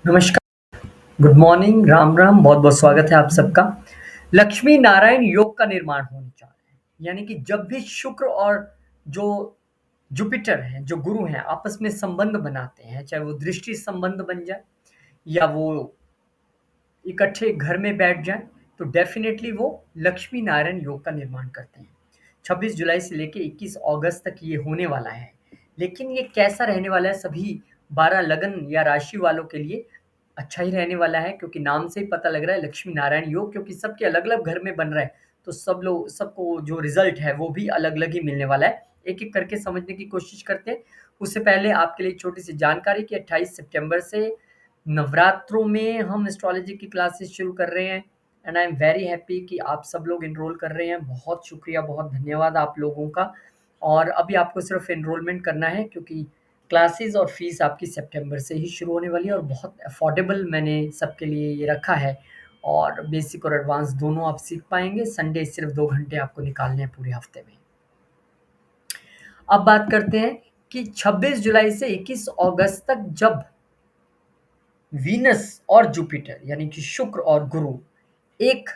नमस्कार, good morning, Ram Ram, बहुत बहुत स्वागत है आप सबका। लक्ष्मी नारायण योग का निर्माण होने जा रहा है, यानी कि जब भी शुक्र और जो जुपिटर हैं, जो गुरु हैं, आपस में संबंध बनाते हैं, चाहे वो दृष्टि संबंध बन जाए या वो इकट्ठे घर में बैठ जाएं, तो डेफिनेटली वो लक्ष्मी नारायण योग का निर्माण करते हैं। 26 जुलाई से लेके 21 अगस्त तक ये होने वाला है। लेकिन ये कैसा रहने वाला है, सभी 12 लगन या राशि वालों के लिए अच्छा ही रहने वाला है, क्योंकि नाम से ही पता लग रहा है लक्ष्मी नारायण योग, क्योंकि सबके अलग अलग घर में बन रहा है। तो सबको जो रिजल्ट है वो भी अलग अलग ही मिलने वाला है। एक एक करके समझने की कोशिश करते हैं। उससे पहले आपके लिए एक छोटी सी जानकारी कि 28 सितंबर से नवरात्रों में हम एस्ट्रोलॉजी की क्लासेस शुरू कर रहे हैं। And I am very happy कि आप सब लोग एनरोल कर रहे हैं। बहुत शुक्रिया, बहुत धन्यवाद आप लोगों का। और अभी आपको सिर्फ एनरोलमेंट करना है, क्योंकि क्लासेस और फीस आपकी सितंबर से ही शुरू होने वाली है, और बहुत अफोर्डेबल मैंने सबके लिए ये रखा है। और बेसिक और एडवांस दोनों आप सीख पाएंगे। संडे सिर्फ 2 घंटे आपको निकालने हैं पूरे हफ्ते में। अब बात करते हैं कि 26 जुलाई से 21 अगस्त तक, जब वीनस और जुपिटर यानी कि शुक्र और गुरु, एक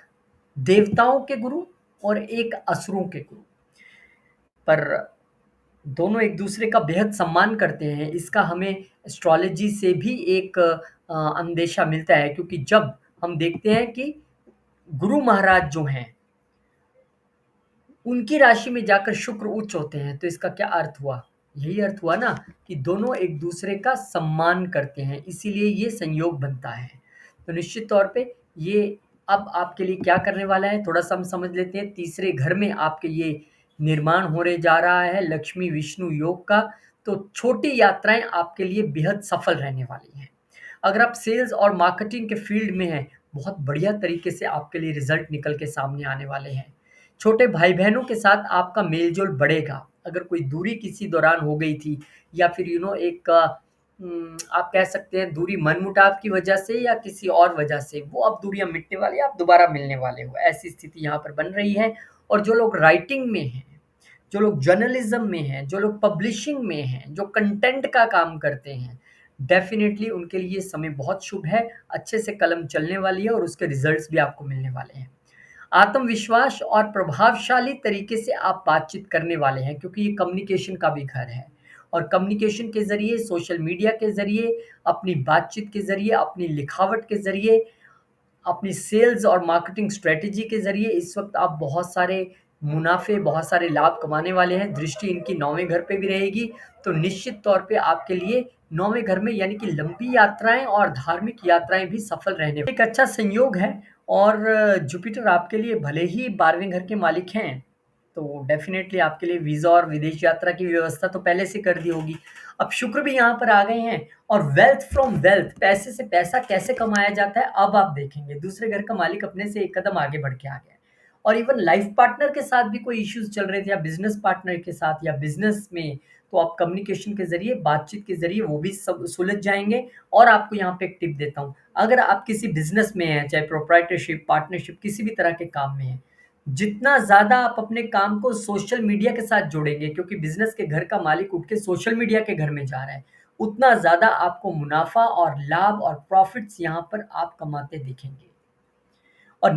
देवताओं के गुरु और एक असुरों के गुरु, पर दोनों एक दूसरे का बेहद सम्मान करते हैं, इसका हमें एस्ट्रोलॉजी से भी एक अंदेशा मिलता है। क्योंकि जब हम देखते हैं कि गुरु महाराज जो हैं, उनकी राशि में जाकर शुक्र उच्च होते हैं, तो इसका क्या अर्थ हुआ? यही अर्थ हुआ ना, कि दोनों एक दूसरे का सम्मान करते हैं, इसीलिए ये संयोग बनता है। तो निश्चित तौर पे ये अब आपके लिए क्या करने वाला है, थोड़ा सा हम समझ लेते हैं। तीसरे घर में आपके ये निर्माण होने जा रहा है लक्ष्मी विष्णु योग का। तो छोटी यात्राएं आपके लिए बेहद सफल रहने वाली हैं। अगर आप सेल्स और मार्केटिंग के फील्ड में हैं, बहुत बढ़िया तरीके से आपके लिए रिजल्ट निकल के सामने आने वाले हैं। छोटे भाई-बहनों के साथ आपका मेल-जोल बढ़ेगा। अगर कोई दूरी किसी दौरान हो गई थी, या फिर एक आप कह सकते हैं दूरी मनमुटाव की वजह से या किसी और वजह से, वो अब दूरियाँ मिटने वाली है, आप दोबारा मिलने वाले हो। ऐसी स्थिति यहाँ पर बन रही है। और जो लोग राइटिंग में हैं, जो लोग जर्नलिज्म में हैं, जो लोग पब्लिशिंग में हैं, जो कंटेंट का काम करते हैं, डेफ़िनिटली उनके लिए समय बहुत शुभ है। अच्छे से कलम चलने वाली है और उसके रिज़ल्ट्स भी आपको मिलने वाले हैं। आत्मविश्वास और प्रभावशाली तरीके से आप बातचीत करने वाले हैं, क्योंकि ये कम्युनिकेशन का भी घर है। और कम्युनिकेशन के ज़रिए, सोशल मीडिया के ज़रिए, अपनी बातचीत के ज़रिए, अपनी लिखावट के ज़रिए, अपनी सेल्स और मार्केटिंग स्ट्रेटजी के ज़रिए इस वक़्त आप बहुत सारे मुनाफ़े, बहुत सारे लाभ कमाने वाले हैं। दृष्टि इनकी 9वें घर पे भी रहेगी, तो निश्चित तौर पे आपके लिए 9वें घर में, यानी कि लंबी यात्राएँ और धार्मिक यात्राएँ भी सफल रहने एक अच्छा संयोग है। और जुपिटर आपके लिए भले ही 12वें घर के मालिक हैं, तो डेफ़िनेटली आपके लिए वीज़ा और विदेश यात्रा की व्यवस्था तो पहले से कर दी होगी। अब शुक्र भी यहाँ पर आ गए हैं, और वेल्थ फ्रॉम वेल्थ, पैसे से पैसा कैसे कमाया जाता है, अब आप देखेंगे। दूसरे घर का मालिक अपने से एक कदम आगे बढ़ के आ गया है। और इवन लाइफ पार्टनर के साथ भी कोई इश्यूज़ चल रहे थे, या बिज़नेस पार्टनर के साथ या बिज़नेस में, तो आप कम्युनिकेशन के ज़रिए, बातचीत के ज़रिए वो भी सब सुलझ जाएँगे। और आपको यहाँ पे एक टिप देता हूँ, अगर आप किसी बिज़नेस में हैं, चाहे प्रोप्राइटरशिप, पार्टनरशिप, किसी भी तरह के काम में हैं, जितना ज़्यादा आप अपने काम को सोशल मीडिया के साथ जोड़ेंगे, क्योंकि बिज़नेस के घर का मालिक उठ के सोशल मीडिया के घर में जा रहा है, उतना ज़्यादा आपको मुनाफ़ा और लाभ और प्रॉफ़िट्स यहाँ पर आप कमाते दिखेंगे। और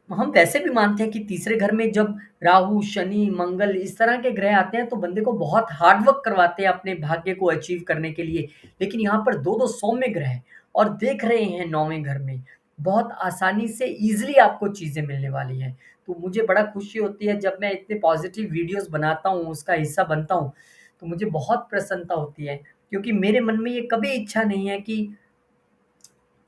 हम वैसे भी मानते हैं कि तीसरे घर में जब राहु, शनि, मंगल इस तरह के ग्रह आते हैं, तो बंदे को बहुत हार्ड वर्क करवाते हैं अपने भाग्य को अचीव करने के लिए। लेकिन यहाँ पर 2-2 सौम्य ग्रह हैं, और देख रहे हैं 9वें घर में, बहुत आसानी से ईज़िली आपको चीज़ें मिलने वाली हैं। तो मुझे बड़ा खुशी होती है जब मैं इतने पॉज़िटिव वीडियोज़ बनाता हूँ, उसका हिस्सा बनता हूँ, तो मुझे बहुत प्रसन्नता होती है। क्योंकि मेरे मन में ये कभी इच्छा नहीं है कि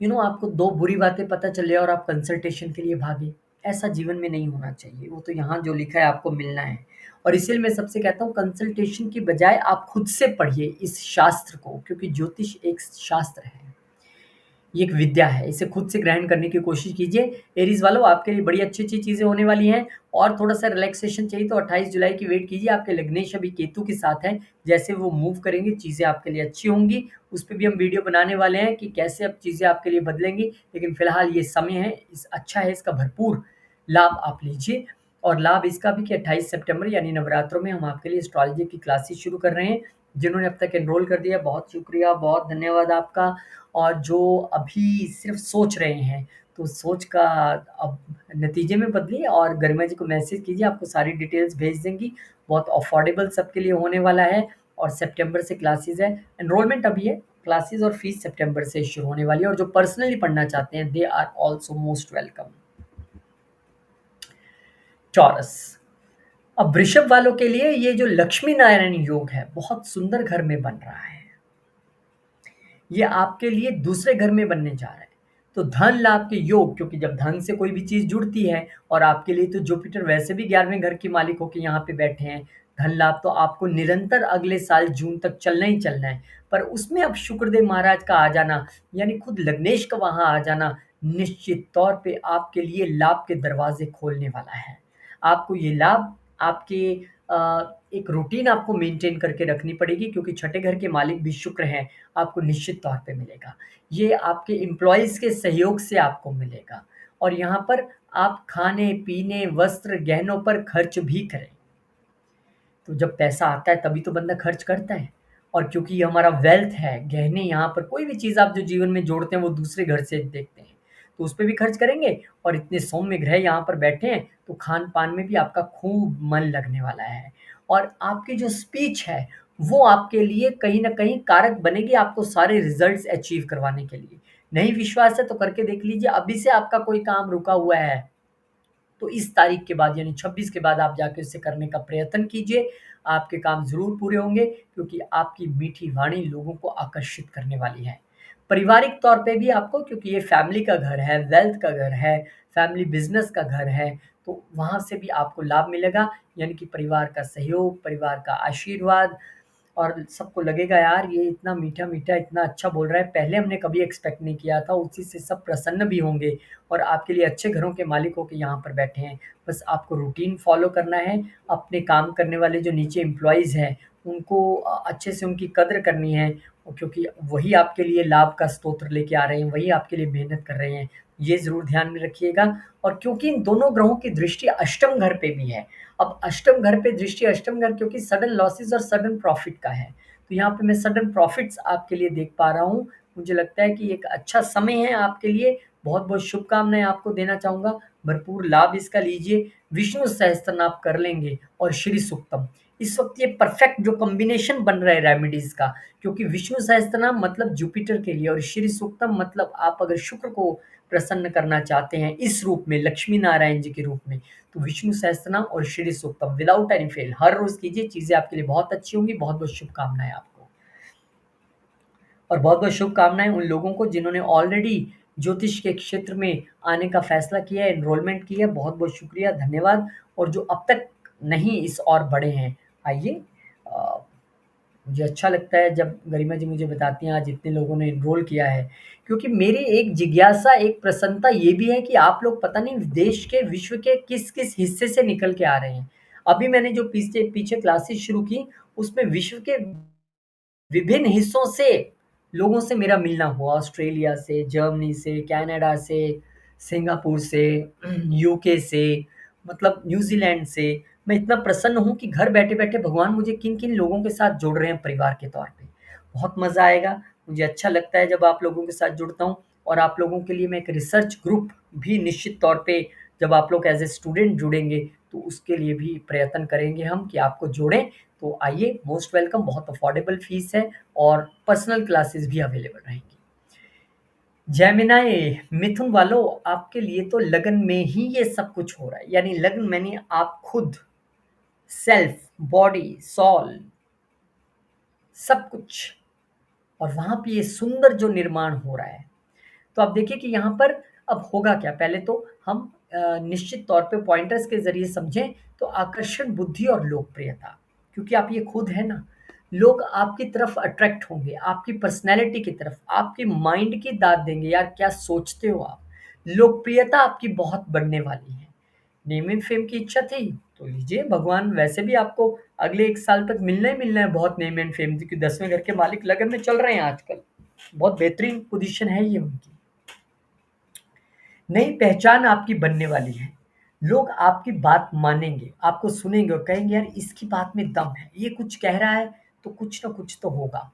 आपको 2 बुरी बातें पता चल जाए और आप कंसल्टेशन के लिए भागें। ऐसा जीवन में नहीं होना चाहिए। वो तो यहाँ जो लिखा है आपको मिलना है। और इसीलिए मैं सबसे कहता हूँ, कंसल्टेशन की बजाय आप खुद से पढ़िए इस शास्त्र को, क्योंकि ज्योतिष एक शास्त्र है। ये एक विद्या है, इसे खुद से ग्रहण करने की कोशिश कीजिए। एरीज़ वालों, आपके लिए बड़ी अच्छी-अच्छी चीज़ें होने वाली हैं। और थोड़ा-सा रिलैक्सेशन चाहिए तो 28 जुलाई की वेट कीजिए। आपके लग्नेश अभी केतु के साथ हैं, जैसे वो मूव करेंगे चीज़ें आपके लिए अच्छी होंगी। उस पे भी हम वीडियो बनाने वाले हैं कि कैसे अब चीज़ें आपके लिए बदलेंगी। लेकिन फिलहाल ये समय है, अच्छा है, इसका भरपूर लाभ आप लीजिए। और लाभ इसका भी कि 28 सितंबर यानी नवरात्रों में हम आपके लिए एस्ट्रोलॉजी की क्लासेस शुरू कर रहे हैं, जिन्होंने अब तक एनरोल कर दिया, बहुत शुक्रिया, बहुत धन्यवाद आपका। और जो अभी सिर्फ़ सोच रहे हैं, तो सोच का अब नतीजे में बदलिए और गरिमा जी को मैसेज कीजिए, आपको सारी डिटेल्स भेज देंगी। बहुत अफोर्डेबल सबके लिए होने वाला है और सितंबर से क्लासेस है। एनरोलमेंट अभी है, क्लासेस और फीस सितंबर से शुरू होने वाली है और जो पर्सनली पढ़ना चाहते हैं, they are also most welcome. चॉरस। अब वृषभ वालों के लिए ये जो लक्ष्मी नारायण योग है, बहुत सुंदर घर में बन रहा है। ये आपके लिए दूसरे घर में बनने जा रहा है। तो धन लाभ के योग, क्योंकि जब धन से कोई भी चीज़ जुड़ती है और आपके लिए तो जुपिटर वैसे भी 11वें घर के मालिक होके यहाँ पे बैठे हैं। धन लाभ तो आपको निरंतर अगले साल जून तक चलना ही चलना है। पर उसमें अब शुक्रदेव महाराज का आ जाना, यानी खुद लग्नेश का वहाँ आ जाना, निश्चित तौर पे आपके लिए लाभ के दरवाज़े खोलने वाला है। आपको ये लाभ आपके एक रूटीन आपको मेंटेन करके रखनी पड़ेगी, क्योंकि छठे घर के मालिक भी शुक्र हैं, आपको निश्चित तौर पे मिलेगा। ये आपके एम्प्लॉइज़ के सहयोग से आपको मिलेगा और यहाँ पर आप खाने-पीने, वस्त्र, गहनों पर खर्च भी करें। तो जब पैसा आता है तभी तो बंदा खर्च करता है और क्योंकि ये हमारा वेल्थ है, गहने यहाँ पर कोई भी चीज़ आप जो जीवन में जोड़ते हैं वो दूसरे घर से देखते हैं, तो उस पे भी खर्च करेंगे और इतने सौम्य ग्रह यहाँ पर बैठे हैं, तो खान-पान में भी आपका खूब मन लगने वाला है और आपकी जो स्पीच है, वो आपके लिए कहीं न कहीं कारक बनेगी आपको सारे रिज़ल्ट्स अचीव करवाने के लिए। नहीं विश्वास है तो करके देख लीजिए, अभी से आपका कोई काम रुका हुआ है तो इस तारीख के बाद यानी 26 के बाद आप जाके उसे करने का प्रयत्न कीजिए। आपके काम ज़रूर पूरे होंगे क्योंकि आपकी मीठी वाणी लोगों को आकर्षित करने वाली है। पारिवारिक तौर पे भी आपको, क्योंकि ये फैमिली का घर है, वेल्थ का घर है, फैमिली बिज़नेस का घर है, तो वहाँ से भी आपको लाभ मिलेगा, यानी कि परिवार का सहयोग, परिवार का आशीर्वाद और सबको लगेगा यार ये इतना मीठा-मीठा, इतना अच्छा बोल रहा है, पहले हमने कभी एक्सपेक्ट नहीं किया था, उसी से सब प्रसन्न भी होंगे और आपके लिए अच्छे घरों के मालिक होके यहाँ पर बैठे हैं। बस आपको रूटीन फ़ॉलो करना है, अपने काम करने वाले जो नीचे एम्प्लॉइज़ हैं, उनको अच्छे से उनकी कद्र करनी है क्योंकि वही आपके लिए लाभ का स्रोत लेके आ रहे हैं, वही आपके लिए मेहनत कर रहे हैं। ये ज़रूर ध्यान में रखिएगा और क्योंकि इन दोनों ग्रहों की दृष्टि अष्टम घर पे भी है, अब अष्टम घर पे दृष्टि अष्टम घर क्योंकि सडन लॉसेस और सडन प्रॉफिट का है, तो यहाँ पे मैं सडन प्रॉफिट्स आपके लिए देख पा रहा हूँ। मुझे लगता है कि एक अच्छा समय है आपके लिए, बहुत-बहुत शुभकामनाएँ आपको देना चाहूँगा, भरपूर लाभ इसका लीजिए। विष्णु सहस्त्रनाम कर लेंगे और श्री सूक्तम, इस वक़्त ये परफेक्ट जो कॉम्बिनेशन बन रहा है रेमेडीज़ का, क्योंकि विष्णु सहस्त्रनाम मतलब जुपिटर के लिए और श्री सूक्तम मतलब आप अगर शुक्र को प्रसन्न करना चाहते हैं इस रूप में, लक्ष्मी नारायण जी के रूप में, तो विष्णु सहस्त्रनाम और श्री सूक्तम विदाउट एनी फेल हर रोज कीजिए, चीजें आपके लिए बहुत अच्छी होंगी। बहुत बहुत शुभकामनाएं आपको और बहुत बहुत शुभकामनाएं उन लोगों को जिन्होंने ऑलरेडी ज्योतिष के क्षेत्र में आने का फैसला किया है, एनरोलमेंट किया है। बहुत बहुत शुक्रिया, धन्यवाद। और जो अब तक नहीं इस और बड़े हैं, आइए। अ, मुझे अच्छा लगता है जब गरिमा जी मुझे बताती हैं आज इतने लोगों ने एनरोल किया है, क्योंकि मेरी एक जिज्ञासा, एक प्रसन्नता ये भी है कि आप लोग पता नहीं देश के, विश्व के किस-किस हिस्से से निकल के आ रहे हैं। अभी मैंने जो पीछे पीछे क्लासेस शुरू की, उसमें विश्व के विभिन्न हिस्सों से लोगों से मेरा मिलना हुआ, ऑस्ट्रेलिया से, जर्मनी से, कनाडा से, सिंगापुर से, यूके से, मतलब न्यूज़ीलैंड से। मैं इतना प्रसन्न हूँ कि घर बैठे-बैठे भगवान मुझे किन-किन लोगों के साथ जोड़ रहे हैं परिवार के तौर पे। बहुत मज़ा आएगा, मुझे अच्छा लगता है जब आप लोगों के साथ जुड़ता हूँ और आप लोगों के लिए मैं एक रिसर्च ग्रुप भी निश्चित तौर पे जब आप लोग एज़ ए स्टूडेंट जुड़ेंगे, तो उसके लिए भी प्रयत्न करेंगे हम कि आपको जोड़ें। तो आइए, मोस्ट वेलकम, बहुत अफोर्डेबल फ़ीस है और पर्सनल क्लासेस भी अवेलेबल रहेंगी। जेमिनी मिथुन वालों, आपके लिए तो लगन में ही ये सब कुछ हो रहा है, यानी लगन मैंने आप खुद, सेल्फ, बॉडी, सोल, सब कुछ, और वहाँ पे ये सुंदर जो निर्माण हो रहा है। तो आप देखिए कि यहाँ पर अब होगा क्या, पहले तो हम निश्चित तौर पे पॉइंटर्स के ज़रिए समझें तो आकर्षण, बुद्धि और लोकप्रियता, क्योंकि आप ये खुद हैं ना, लोग आपकी तरफ अट्रैक्ट होंगे, आपकी पर्सनैलिटी की तरफ, आपके माइंड की दाद देंगे, यार क्या सोचते हो आप? लोकप्रियता आपकी बहुत बढ़ने वाली है। नेम एंड फेम की इच्छा थी, तो लीजिए, भगवान वैसे भी आपको अगले 1 साल तक मिलना ही मिलना है बहुत नेम एंड फेम, क्योंकि 10वें घर के मालिक लगन में चल रहे हैं आजकल। बहुत बेहतरीन पोज़ीशन है ये उनकी। नई पहचान आपकी बनने वाली है। लोग आपकी बात मानेंगे, आपको सुनेंगे और कहेंगे यार इसकी बात में दम है, ये कुछ कह रहा है तो कुछ ना कुछ तो होगा।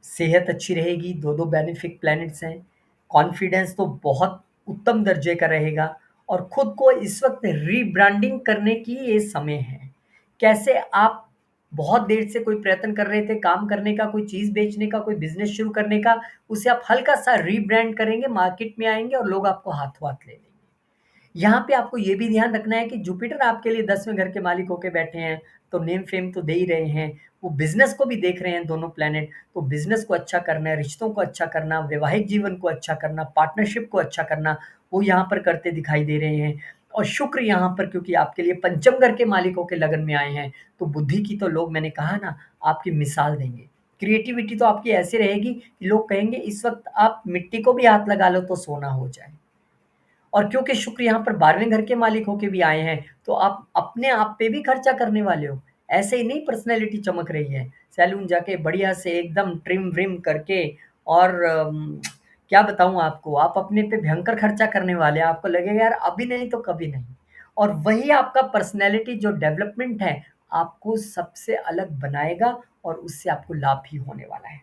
सेहत अच्छी रहेगी, 2-2 बेनिफिक प्लैनेट्स हैं, कॉन्फिडेंस तो बहुत उत्तम दर्जे का रहेगा और खुद को इस वक़्त रीब्रांडिंग करने की ये समय है। कैसे आप बहुत देर से कोई प्रयत्न कर रहे थे काम करने का, कोई चीज़ बेचने का, कोई बिज़नेस शुरू करने का, उसे आप हल्का-सा रीब्रांड करेंगे, मार्केट में आएँगे और लोग आपको हाथों-हाथ ले लेंगे। यहाँ पे आपको ये भी ध्यान रखना है कि जुपिटर आपके लिए 10वें घर के मालिक होके बैठे हैं, तो नेम फेम तो दे ही रहे हैं। वो बिज़नेस को भी देख रहे हैं दोनों प्लैनेट, तो बिज़नेस को अच्छा करना है, रिश्तों को अच्छा करना, वैवाहिक जीवन को अच्छा करना, पार्टनरशिप को अच्छा करना, वो यहाँ पर करते दिखाई दे रहे हैं। और शुक्र यहाँ पर क्योंकि आपके लिए पंचम घर के मालिक होके लगन में आए हैं, तो बुद्धि की तो लोग मैंने कहा ना आपकी मिसाल देंगे। क्रिएटिविटी तो आपकी ऐसी रहेगी कि लोग कहेंगे इस वक़्त आप मिट्टी को भी हाथ लगा लो तो सोना हो जाए। और क्योंकि शुक्र यहाँ पर 12वें घर के मालिक होके भी आए हैं, तो आप अपने आप पे भी खर्चा करने वाले हो। ऐसे ही नहीं पर्सनैलिटी चमक रही है। सैलून जाके बढ़िया से एकदम ट्रिम-व्रिम करके और क्या बताऊँ आपको, आप अपने पे भयंकर खर्चा करने वाले हैं। आपको लगेगा यार अभी नहीं तो कभी नहीं। और वही आपका पर्सनैलिटी जो डेवलपमेंट है, आपको सबसे अलग बनाएगा और उससे आपको लाभ भी होने वाला है।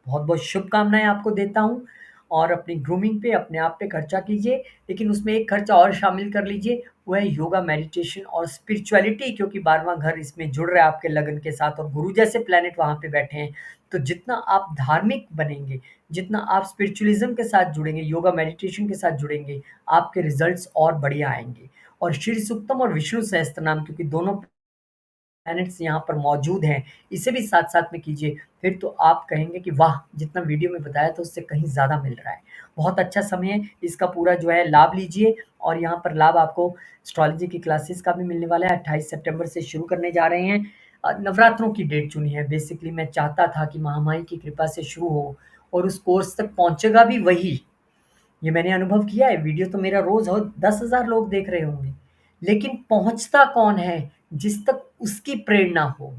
बहुत-बहुत शुभकामनाएँ आपको देता हूँ और अपनी ग्रूमिंग पे, अपने आप पे खर्चा कीजिए, लेकिन उसमें एक खर्चा और शामिल कर लीजिए, वो है योगा, मेडिटेशन और स्पिरिचुअलिटी क्योंकि 12वाँ घर इसमें जुड़ रहा है आपके लगन के साथ और गुरु जैसे प्लैनेट वहाँ पे बैठे हैं। तो जितना आप धार्मिक बनेंगे, जितना आप स्पिरिचुअलिज़्म के साथ जुड़ेंगे, योगा, मेडिटेशन के साथ जुड़ेंगे, आपके रिज़ल्ट्स और बढ़िया आएँगे। और श्री सूक्तम और विष्णु सहस्त्रनाम क्योंकि दोनों प्लैनेट्स यहाँ पर मौजूद हैं, इसे भी साथ-साथ में कीजिए, फिर तो आप कहेंगे कि वाह! जितना वीडियो में बताया था उससे कहीं ज़्यादा मिल रहा है। बहुत अच्छा समय है, इसका पूरा जो है लाभ लीजिए और यहाँ पर लाभ आपको एस्ट्रोलॉजी की क्लासेस का भी मिलने वाला है, 28 सितंबर से शुरू करने जा रहे हैं। नवरात्रों की डेट चुनी है, बेसिकली मैं चाहता था कि महामाई की कृपा से शुरू हो और उस कोर्स तक पहुँचेगा भी वही। ये मैंने अनुभव किया है, वीडियो तो मेरा रोज़ हो 10,000 लोग देख रहे होंगे, लेकिन पहुँचता कौन है? जिस तक उसकी प्रेरणा हो।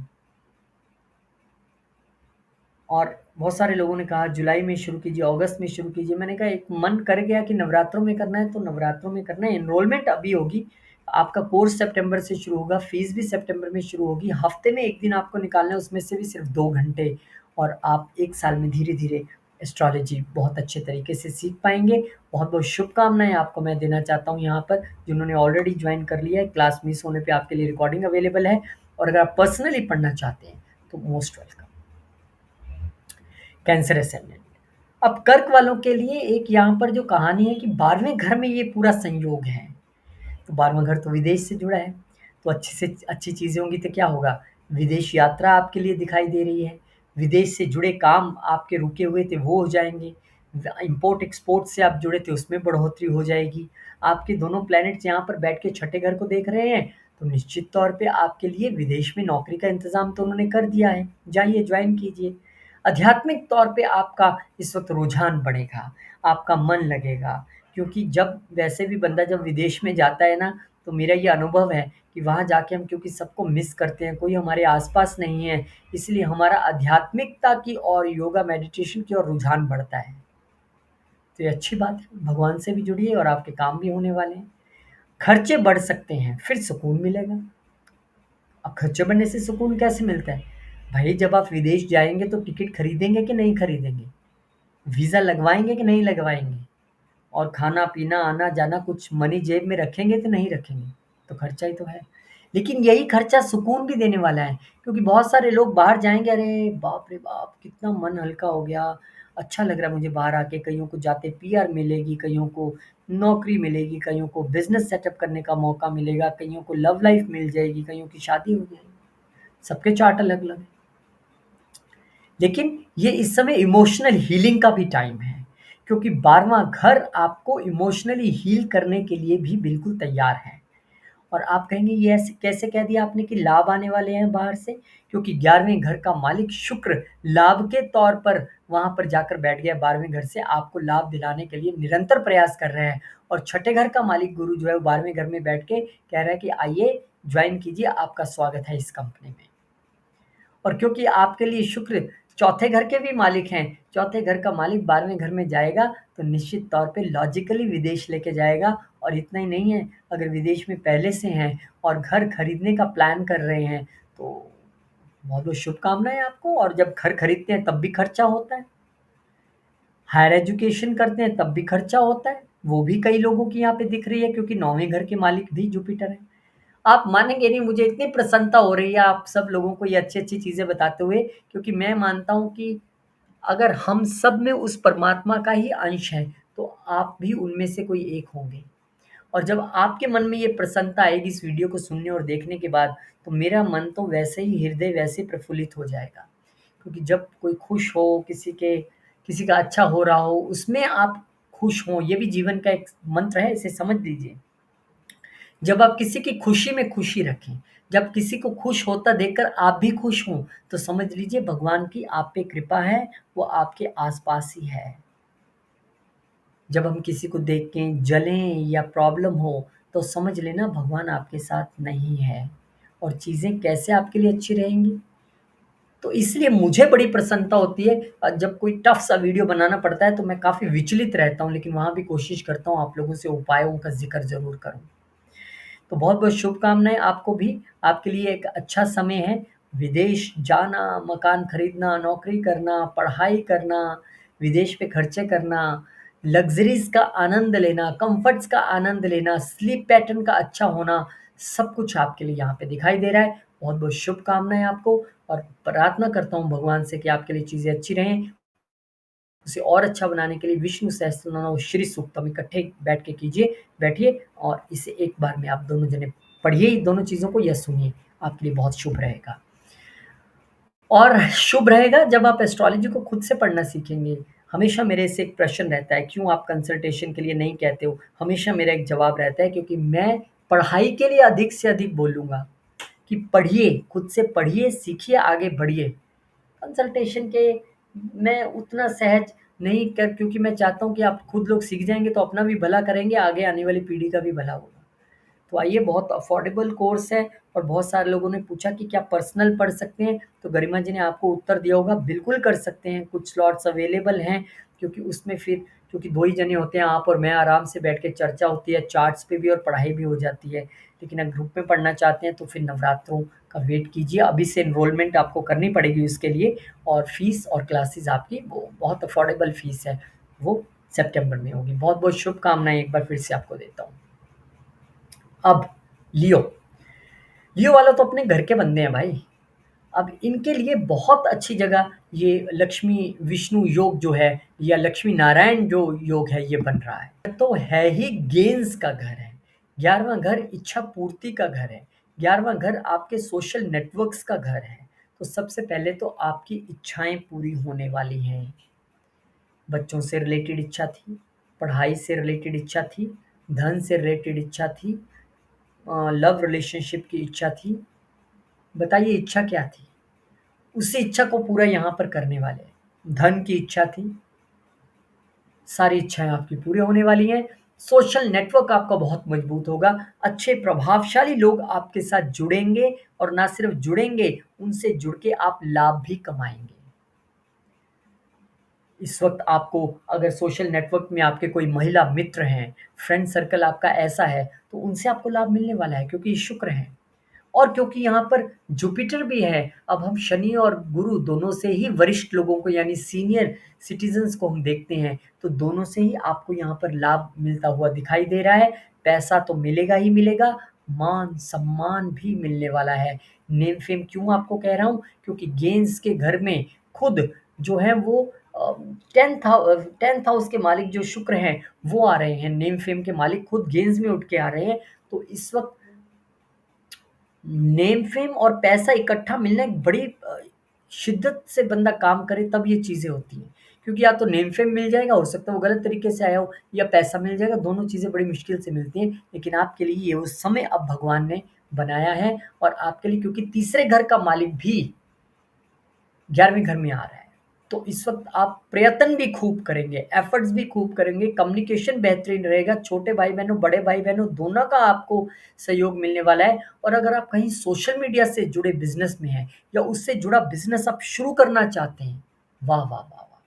और बहुत सारे लोगों ने कहा जुलाई में शुरू कीजिए, अगस्त में शुरू कीजिए। मैंने कहा एक मन कर गया कि नवरात्रों में करना है तो नवरात्रों में करना है। एनरोलमेंट अभी होगी। आपका कोर्स सितंबर से शुरू होगा, फीस भी सितंबर में शुरू होगी। हफ्ते में 1 दिन आपको निकालना है, उसमें से भी सिर्फ 2 घंटे और आप 1 साल में धीरे-धीरे एस्ट्रोलॉजी बहुत अच्छे तरीके से सीख पाएँगे। बहुत-बहुत शुभकामनाएँ आपको मैं देना चाहता हूँ यहाँ पर, जिन्होंने ऑलरेडी जॉइन कर लिया है। क्लास मिस होने पे आपके लिए रिकॉर्डिंग अवेलेबल है और अगर आप पर्सनली पढ़ना चाहते हैं, तो मोस्ट वेलकम। Cancer ascendant. अब कर्क वालों के लिए एक यहाँ पर जो कहानी है कि 12वें घर में ये पूरा संयोग है। तो 12वां घर तो विदेश से जुड़ा है, तो अच्छी से अच्छी चीज़ें होंगी तो क्या होगा? विदेश यात्रा आपके लिए दिखाई दे रही है, विदेश से जुड़े काम आपके रुके हुए थे वो हो जाएँगे, इम्पोर्ट एक्सपोर्ट से आप जुड़े थे उसमें बढ़ोतरी हो जाएगी। आपके दोनों प्लैनेट्स यहाँ पर बैठ के छठे घर को देख रहे हैं, तो निश्चित तौर पे आपके लिए विदेश में नौकरी का इंतज़ाम तो उन्होंने कर दिया है, जाइए जॉइन कीजिए। आध्यात्मिक तौर पे आपका इस वक़्त रुझान बढ़ेगा, आपका मन लगेगा क्योंकि जब वैसे भी बंदा जब विदेश में जाता है ना, तो मेरा ये अनुभव है कि वहाँ जाके हम क्योंकि सबको मिस करते हैं, कोई हमारे आस-पास नहीं है, इसलिए हमारा आध्यात्मिकता की और योगा मेडिटेशन की ओर रुझान बढ़ता है। तो ये अच्छी बात है, भगवान से भी जुड़िए और आपके काम भी होने वाले हैं। खर्चे बढ़ सकते हैं, फिर सुकून मिलेगा। अब खर्चे बढ़ने से सुकून कैसे मिलता है? भाई जब आप विदेश जाएँगे तो टिकट खरीदेंगे कि नहीं खरीदेंगे? वीज़ा लगवाएँगे कि नहीं लगवाएँगे? और खाना-पीना, आना-जाना कुछ मनी जेब में रखेंगे कि नहीं रखेंगे? तो खर्चा ही तो है। लेकिन यही खर्चा सुकून भी देने वाला है, क्योंकि बहुत सारे लोग बाहर जाएँगे, अरे बाप रे बाप! कितना मन हल्का हो गया, अच्छा लग रहा है मुझे बाहर आके। कइयों को जाते पीआर मिलेगी, कइयों को नौकरी मिलेगी, कइयों को बिज़नेस सेटअप करने का मौका मिलेगा, कइयों को लव लाइफ़ मिल जाएगी, कइयों की शादी हो जाएगी। सबके चार्ट अलग-अलग हैं। लेकिन ये इस समय इमोशनल हीलिंग का भी टाइम है, क्योंकि 12वां घर आपको इमोशनली हील करने के लिए भी बिल्कुल तैयार है। और आप कहेंगे ये ऐसे कैसे कह दिया आपने कि लाभ आने वाले हैं बाहर से? क्योंकि 11वें घर का मालिक शुक्र लाभ के तौर पर वहाँ पर जाकर बैठ गया 12वें घर से आपको लाभ दिलाने के लिए निरंतर प्रयास कर रहे हैं। और छठे घर का मालिक गुरु जो है वो 12वें घर में बैठ के कह रहा है कि आइए जॉइन कीजिए, आपका स्वागत है इस कंपनी में। और क्योंकि आपके लिए शुक्र चौथे घर के भी मालिक हैं, चौथे घर का मालिक 12वें घर में जाएगा, तो निश्चित तौर पे लॉजिकली विदेश लेके जाएगा और इतना ही नहीं है, अगर विदेश में पहले से हैं और घर खरीदने का प्लान कर रहे हैं, तो बहुत-बहुत शुभकामनाएँ आपको। और जब घर खरीदते हैं तब भी खर्चा होता है, हायर एजुकेशन करते हैं तब भी खर्चा होता है, वो भी कई लोगों की यहाँ पे दिख रही है क्योंकि 9वें घर के मालिक भी जुपिटर हैं। आप मानेंगे नहीं, मुझे इतनी प्रसन्नता हो रही है आप सब लोगों को ये अच्छी-अच्छी चीज़ें बताते हुए, क्योंकि मैं मानता हूँ कि अगर हम सब में उस परमात्मा का ही अंश है, तो आप भी उनमें से कोई एक होंगे। और जब आपके मन में ये प्रसन्नता आएगी इस वीडियो को सुनने और देखने के बाद, तो मेरा मन तो वैसे ही हृदय वैसे प्रफुल्लित हो जाएगा। क्योंकि जब कोई खुश हो, किसी का अच्छा हो रहा हो, उसमें आप खुश हों, ये भी जीवन का एक मंत्र है, इसे समझ लीजिए। जब आप किसी की खुशी में खुशी रखें, जब किसी को खुश होता देखकर आप भी खुश हों, तो समझ लीजिए भगवान की आप पे कृपा है, वो आपके आस-पास ही है। जब हम किसी को देख के जलें या प्रॉब्लम हो, तो समझ लेना भगवान आपके साथ नहीं है और चीज़ें कैसे आपके लिए अच्छी रहेंगी। तो इसलिए मुझे बड़ी प्रसन्नता होती है जब कोई टफ़ सा वीडियो बनाना पड़ता है, तो मैं काफ़ी विचलित रहता हूँ, लेकिन वहाँ भी कोशिश करता हूँ आप लोगों से उपायों का ज़िक्र ज़रूर करूँ। तो बहुत-बहुत शुभकामनाएँ आपको भी, आपके लिए एक अच्छा समय है। विदेश जाना, मकान खरीदना, नौकरी करना, पढ़ाई करना, विदेश पे खर्चे करना, लग्ज़रीज़ का आनंद लेना, कम्फ़र्ट्स का आनंद लेना, स्लीप पैटर्न का अच्छा होना, सब कुछ आपके लिए यहाँ पे दिखाई दे रहा है। बहुत-बहुत शुभकामनाएँ आपको और प्रार्थना करता हूँ भगवान से कि आपके लिए चीज़ें अच्छी रहें। उसे और अच्छा बनाने के लिए विष्णु सहस्त्रनाम और श्री सूक्तम इकट्ठे बैठ के कीजिए, बैठिए और इसे एक बार में आप दोनों जने पढ़िए ही दोनों चीज़ों को या सुनिए, आपके लिए बहुत शुभ रहेगा। और शुभ रहेगा जब आप एस्ट्रोलॉजी को खुद से पढ़ना सीखेंगे। हमेशा मेरे से एक प्रश्न रहता है, क्यों आप कंसल्टेशन के लिए नहीं कहते हो? हमेशा मेरा एक जवाब रहता है, क्योंकि मैं पढ़ाई के लिए अधिक से अधिक बोलूँगा कि पढ़िए, खुद से पढ़िए, सीखिए, आगे बढ़िए। कंसल्टेशन के मैं उतना सहज नहीं कर, क्योंकि मैं चाहता हूँ कि आप खुद लोग सीख जाएँगे तो अपना भी भला करेंगे, आगे आने वाली पीढ़ी का भी भला होगा। तो आइए, बहुत अफोर्डेबल कोर्स है और बहुत सारे लोगों ने पूछा कि क्या पर्सनल पढ़ सकते हैं? तो गरिमा जी ने आपको उत्तर दिया होगा, बिल्कुल कर सकते हैं, कुछ स्लॉट्स अवेलेबल हैं, क्योंकि उसमें फिर क्योंकि 2 ही जने होते हैं, आप और मैं, आराम से बैठ के चर्चा होती है, चार्ट्स पे भी और पढ़ाई भी हो जाती है। लेकिन अगर ग्रुप में पढ़ना चाहते हैं तो फिर नवरात्रों का वेट कीजिए, अभी से एनरोलमेंट आपको करनी पड़ेगी उसके लिए और फ़ीस और क्लासेस आपकी वो बहुत अफोर्डेबल फ़ीस है, वो सितंबर में होगी। बहुत-बहुत शुभकामनाएँ एक बार फिर से आपको देता हूँ। अब लियो, लियो वाला तो अपने घर के बंदे हैं भाई। अब इनके लिए बहुत अच्छी जगह ये लक्ष्मी विष्णु योग जो है या लक्ष्मी नारायण जो योग है ये बन रहा है। तो है ही गेंस का घर है। 11वां घर इच्छा पूर्ति का घर है। 11वां घर आपके सोशल नेटवर्क्स का घर है। तो सबसे पहले तो आपकी इच्छाएँ पूरी होने वाली हैं। बच्चों से रिलेटेड इच्छा थी, पढ़ाई से रिलेटेड इच्छा थी, धन से रिलेटेड इच्छा थी, लव रिलेशनशिप की इच्छा थी। बताइए इच्छा क्या थी? उसी इच्छा को पूरा यहाँ पर करने वाले हैं। धन की इच्छा थी, सारी इच्छाएँ आपकी पूरी होने वाली हैं। सोशल नेटवर्क आपका बहुत मजबूत होगा, अच्छे प्रभावशाली लोग आपके साथ जुड़ेंगे और ना सिर्फ जुड़ेंगे, उनसे जुड़ के आप लाभ भी कमाएँगे। इस वक़्त आपको अगर सोशल नेटवर्क में आपके कोई महिला मित्र हैं, फ्रेंड सर्कल आपका ऐसा है, तो उनसे आपको लाभ मिलने वाला है क्योंकि ये शुक्र हैं। और क्योंकि यहाँ पर जुपिटर भी है, अब हम शनि और गुरु दोनों से ही वरिष्ठ लोगों को यानी सीनियर सिटीज़न्स को हम देखते हैं, तो दोनों से ही आपको यहाँ पर लाभ मिलता हुआ दिखाई दे रहा है। पैसा तो मिलेगा ही मिलेगा, मान-सम्मान भी मिलने वाला है। नेम-फेम क्यों आपको कह रहा हूँ? क्योंकि गेंस के घर में खुद जो है वो 10th हाउस के मालिक जो शुक्र हैं, वो आ रहे हैं। नेम-फेम के मालिक खुद गेंस में उठ के आ रहे हैं, तो इस वक़्त नेम फेम और पैसा इकट्ठा मिलना एक बड़ी शिद्दत से बंदा काम करे तब ये चीज़ें होती हैं। क्योंकि या तो नेम फेम मिल जाएगा, हो सकता है वो गलत तरीके से आया हो या पैसा मिल जाएगा, दोनों चीज़ें बड़ी मुश्किल से मिलती हैं। लेकिन आपके लिए ये वो समय अब भगवान ने बनाया है और आपके लिए क्योंकि तीसरे घर का मालिक भी 11वें घर में आ रहा है। तो इस वक़्त आप प्रयत्न भी खूब करेंगे, एफ़र्ट्स भी खूब करेंगे, कम्युनिकेशन बेहतरीन रहेगा, छोटे भाई-बहनों, बड़े भाई-बहनों दोनों का आपको सहयोग मिलने वाला है और अगर आप कहीं सोशल मीडिया से जुड़े बिज़नेस में हैं या उससे जुड़ा बिज़नेस आप शुरू करना चाहते हैं, वाह, वाह, वाह, वाह!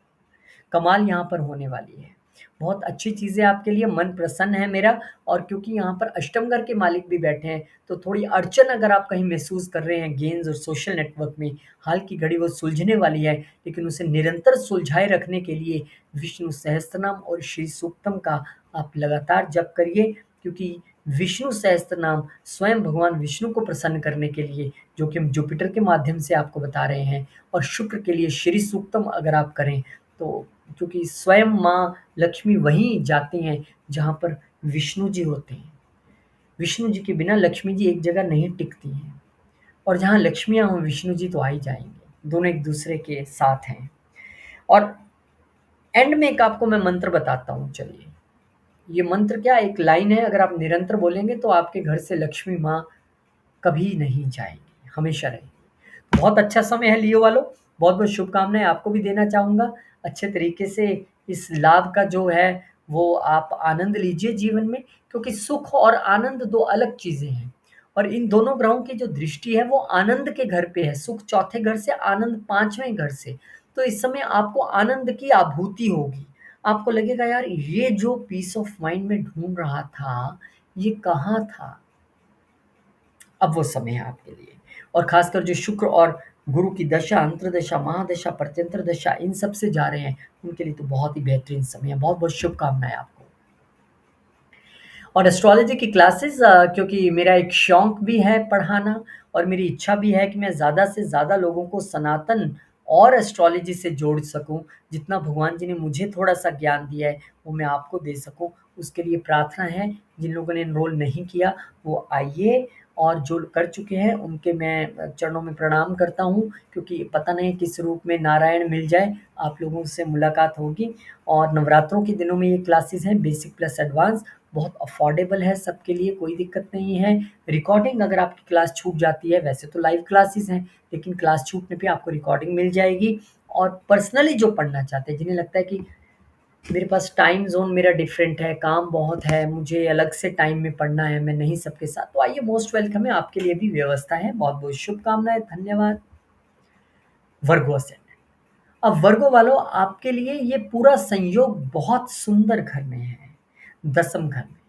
कमाल यहाँ पर होने वाली है। बहुत अच्छी चीज़ है आपके लिए, मन प्रसन्न है मेरा। और क्योंकि यहाँ पर अष्टम घर के मालिक भी बैठे हैं, तो थोड़ी अड़चन अगर आप कहीं महसूस कर रहे हैं गेम्स और सोशल नेटवर्क में, हाल की घड़ी वो सुलझने वाली है, लेकिन उसे निरंतर सुलझाए रखने के लिए विष्णु सहस्त्रनाम और श्री सूक्तम का आप लगातार जप करिए। क्योंकि विष्णु सहस्त्रनाम स्वयं भगवान विष्णु को प्रसन्न करने के लिए, जो कि हम जुपिटर के माध्यम से आपको बता रहे हैं, और शुक्र के लिए श्री सूक्तम अगर आप करें, तो क्योंकि स्वयं माँ लक्ष्मी वहीं जाती हैं जहाँ पर विष्णु जी होते हैं। विष्णु जी के बिना लक्ष्मी जी एक जगह नहीं टिकती हैं, और जहाँ लक्ष्मियाँ हों विष्णु जी तो आ ही जाएँगे। दोनों एक दूसरे के साथ हैं। और एंड में एक आपको मैं मंत्र बताता हूँ, चलिए। ये मंत्र क्या, एक लाइन है, अगर आप निरंतर बोलेंगे तो आपके घर से लक्ष्मी माँ कभी नहीं जाएँगी, हमेशा रहेंगी। बहुत अच्छा समय है लियो वालों, बहुत-बहुत शुभकामनाएँ आपको भी देना चाहूँगा। अच्छे तरीके से इस लाभ का जो है वो आप आनंद लीजिए जीवन में, क्योंकि सुख और आनंद 2 अलग चीज़ें हैं। और इन दोनों ग्रहों की जो दृष्टि है वो आनंद के घर पे है, सुख चौथे घर से, आनंद 5वें घर से। तो इस समय आपको आनंद की अनुभूति होगी। आपको लगेगा यार ये जो पीस ऑफ माइंड मैं ढूँढ रहा था, ये कहाँ था? अब वो समय है आपके लिए। और खासकर जो शुक्र और गुरु की दशा, अंतर्दशा, महादशा, प्रत्यंतर दशा इन सब से जा रहे हैं, उनके लिए तो बहुत ही बेहतरीन समय है। बहुत-बहुत शुभकामनाएँ आपको। और एस्ट्रोलॉजी की क्लासेस, क्योंकि मेरा एक शौक भी है पढ़ाना, और मेरी इच्छा भी है कि मैं ज़्यादा से ज़्यादा लोगों को सनातन और एस्ट्रोलॉजी से जोड़ सकूँ। जितना भगवान जी ने मुझे थोड़ा-सा ज्ञान दिया है, वो मैं आपको दे सकूँ। उसके लिए प्रार्थना है, जिन लोगों ने एनरोल नहीं किया, वो आइए, और जो कर चुके हैं, उनके मैं चरणों में प्रणाम करता हूँ, क्योंकि पता नहीं किस रूप में नारायण मिल जाए, आप लोगों से मुलाकात होगी। और नवरात्रों के दिनों में ये क्लासेस हैं, बेसिक प्लस एडवांस। बहुत अफोर्डेबल है सबके लिए, कोई दिक्कत नहीं है। रिकॉर्डिंग अगर आपकी क्लास छूट जाती है, वैसे तो लाइव क्लासेस हैं, लेकिन क्लास छूटने पे आपको रिकॉर्डिंग मिल जाएगी। और पर्सनली जो पढ़ना चाहते हैं, जिन्हें लगता है कि मेरे पास टाइम ज़ोन मेरा डिफरेंट है, काम बहुत है, मुझे अलग से टाइम में पढ़ना है, मैं नहीं सबके साथ, तो आइए, मोस्ट वेलकम है, आपके लिए भी व्यवस्था है। बहुत-बहुत शुभकामनाएँ, धन्यवाद। वर्गो असेंडेंट। अब वर्गो वालों, आपके लिए ये पूरा संयोग बहुत सुंदर घर में है, दसम घर में।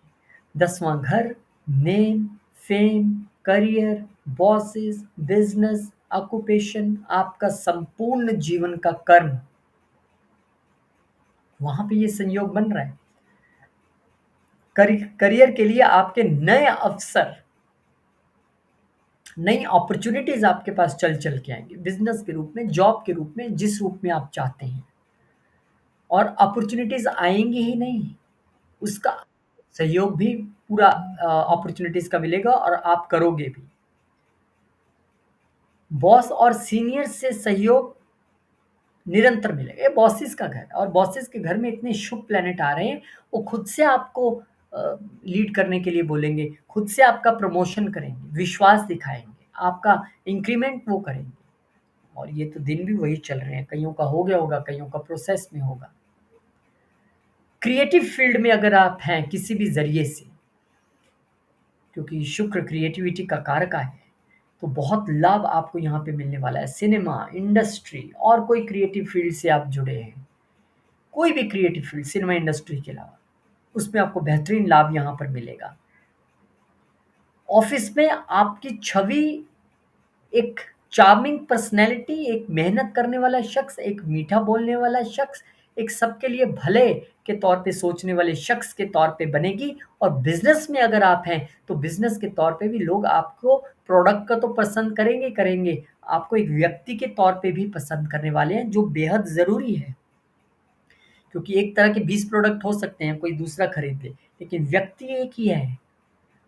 10वां घर, name, fame, career, bosses, business, occupation, आपका संपूर्ण जीवन का कर्म, वहां पे ये संयोग बन रहा है। करियर के लिए आपके नए अवसर, नई अपॉर्चुनिटीज आपके पास चल चल के आएंगे, बिजनेस के रूप में, जॉब के रूप में, जिस रूप में आप चाहते हैं। और अपॉर्चुनिटीज आएंगी ही नहीं, उसका सहयोग भी पूरा अपॉर्चुनिटीज का मिलेगा, और आप करोगे भी। बॉस और सीनियर से सहयोग निरंतर मिलेगा। ये बॉसेस का घर है, और बॉसेस के घर में इतने शुभ प्लैनेट आ रहे हैं, वो खुद से आपको लीड करने के लिए बोलेंगे, खुद से आपका प्रमोशन करेंगे, विश्वास दिखाएँगे, आपका इंक्रीमेंट वो करेंगे। और ये तो दिन भी वही चल रहे हैं, कइयों का हो गया होगा, कइयों का प्रोसेस में होगा। क्रिएटिव फील्ड में अगर आप हैं किसी भी ज़रिए से, क्योंकि शुक्र क्रिएटिविटी का कारक है, तो बहुत लाभ आपको यहाँ पे मिलने वाला है। सिनेमा, इंडस्ट्री, और कोई क्रिएटिव फील्ड से आप जुड़े हैं, कोई भी क्रिएटिव फील्ड सिनेमा इंडस्ट्री के अलावा, उसमें आपको बेहतरीन लाभ यहाँ पर मिलेगा। ऑफिस में आपकी छवि, एक चार्मिंग पर्सनैलिटी, एक मेहनत करने वाला शख्स, एक मीठा बोलने वाला शख्स, एक सबके लिए भले के तौर पे सोचने वाले शख्स के तौर पे बनेगी। और बिजनेस में अगर आप हैं, तो बिजनेस के तौर पे भी लोग आपको, प्रोडक्ट का तो पसंद करेंगे ही करेंगे, आपको एक व्यक्ति के तौर पे भी पसंद करने वाले हैं, जो बेहद ज़रूरी है। क्योंकि एक तरह के 20 प्रोडक्ट हो सकते हैं, कोई दूसरा खरीद ले, लेकिन व्यक्ति एक ही है।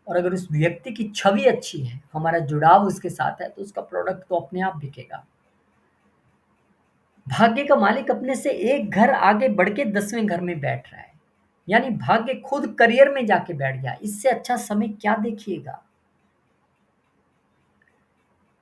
और अगर उस व्यक्ति की छवि अच्छी है, हमारा जुड़ाव उसके साथ है, तो उसका प्रोडक्ट तो अपने आप बिकेगा। भाग्य का मालिक अपने से एक घर आगे बढ़ के 10वें घर में बैठ रहा है, यानी भाग्य खुद करियर में जाके बैठ गया। इससे अच्छा समय क्या देखिएगा?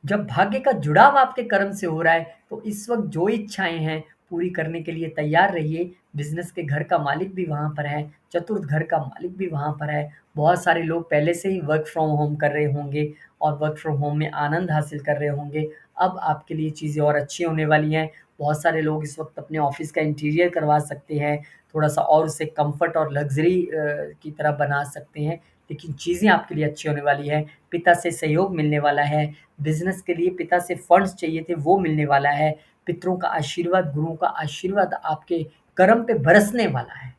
जब भाग्य का जुड़ाव आपके कर्म से हो रहा है, तो इस वक्त जो इच्छाएं हैं पूरी करने के लिए तैयार रहिए। बिजनेस के घर का मालिक भी वहां पर है, चतुर्थ घर का मालिक भी वहां पर है। बहुत सारे लोग पहले से ही वर्क फ्रॉम होम कर रहे होंगे, और वर्क फ्रॉम होम में आनंद हासिल कर रहे होंगे। अब आपके लिए चीज़ें और अच्छी होने वाली हैं। बहुत सारे लोग इस वक़्त अपने ऑफ़िस का इंटीरियर करवा सकते हैं, थोड़ा-सा और उसे कम्फ़र्ट और लग्ज़री की तरह बना सकते हैं, लेकिन चीज़ें आपके लिए अच्छी होने वाली है। पिता से सहयोग मिलने वाला है, बिज़नेस के लिए पिता से फंड्स चाहिए थे, वो मिलने वाला है, पितरों का आशीर्वाद, गुरुओं का आशीर्वाद आपके कर्म पे बरसने वाला है।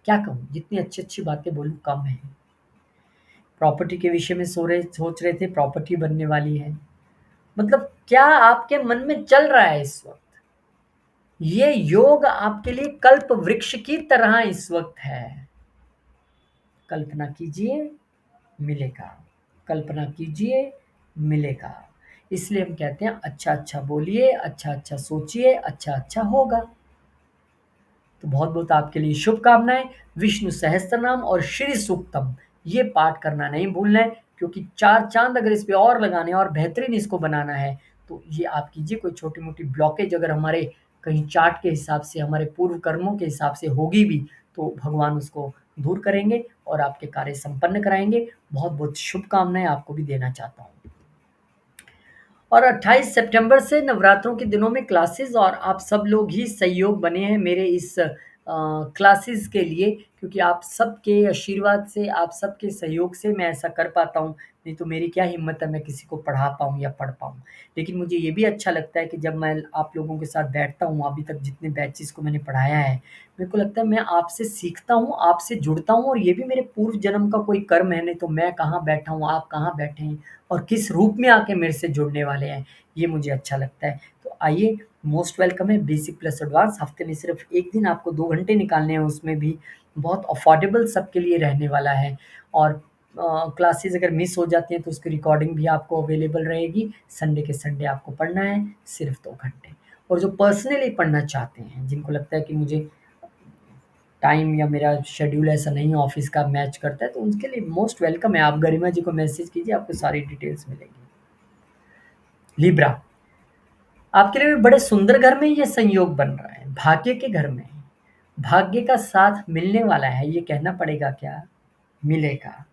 क्या कहूँ? जितनी अच्छी-अच्छी बातें बोलूँ कम है। प्रॉपर्टी के विषय में सोच रहे थे, प्रॉपर्टी बनने वाली है। मतलब क्या आपके मन में चल रहा है इस वक़्त? ये योग आपके लिए कल्प वृक्ष की तरह इस वक़्त है। कल्पना कीजिए, मिलेगा। कल्पना कीजिए, मिलेगा। इसलिए हम कहते हैं अच्छा-अच्छा बोलिए, अच्छा-अच्छा सोचिए, अच्छा-अच्छा होगा। तो बहुत-बहुत आपके लिए शुभकामनाएँ। विष्णु सहस्त्रनाम और श्री सूक्तम ये पाठ करना नहीं भूलना है, क्योंकि 4 चाँद अगर इस पे और लगाने हैं और बेहतरीन इसको बनाना है, तो ये आप कीजिए। कोई छोटी-मोटी ब्लॉकेज अगर हमारे कहीं चार्ट के हिसाब से, हमारे पूर्व कर्मों के हिसाब से होगी भी, तो भगवान उसको दूर करेंगे और आपके कार्य संपन्न कराएँगे। बहुत-बहुत शुभकामनाएँ आपको भी देना चाहता हूँ। और 28 सितंबर से नवरात्रों के दिनों में क्लासेस, और आप सब लोग ही सहयोग बने हैं मेरे इस क्लासेस के लिए, क्योंकि आप सबके आशीर्वाद से, आप सबके सहयोग से मैं ऐसा कर पाता हूँ। नहीं तो मेरी क्या हिम्मत है मैं किसी को पढ़ा पाऊँ या पढ़ पाऊँ। लेकिन मुझे ये भी अच्छा लगता है कि जब मैं आप लोगों के साथ बैठता हूँ, अभी तक जितने बैचेज़ को मैंने पढ़ाया है, मेरे को लगता है मैं आपसे सीखता हूँ, आपसे जुड़ता हूँ, और ये भी मेरे पूर्व जन्म का कोई कर्म है। नहीं तो मैं कहाँ बैठा हूँ, आप कहाँ बैठे हैं और किस रूप में आके मेरे से जुड़ने वाले हैं, ये मुझे अच्छा लगता है। तो आइए, मोस्ट वेलकम है बेसिक प्लस एडवांस। हफ्ते में सिर्फ 1 दिन आपको 2 घंटे निकालने हैं, उसमें भी बहुत अफोर्डेबल सबके लिए रहने वाला है। और क्लासेस अगर मिस हो जाती हैं तो उसकी रिकॉर्डिंग भी आपको अवेलेबल रहेगी। संडे के संडे आपको पढ़ना है सिर्फ 2 घंटे। और जो पर्सनली पढ़ना चाहते हैं, जिनको लगता है कि मुझे टाइम या मेरा शेड्यूल ऐसा नहीं ऑफिस का मैच करता है, तो उनके लिए मोस्ट वेलकम है। आप गरिमा जी को मैसेज कीजिए, आपको सारी डिटेल्स मिलेंगी। लिब्रा, आपके लिए भी बड़े सुंदर घर में ये संयोग बन रहा है, भाग्य के घर में। भाग्य का साथ मिलने वाला है, ये कहना पड़ेगा क्या? मिलेगा।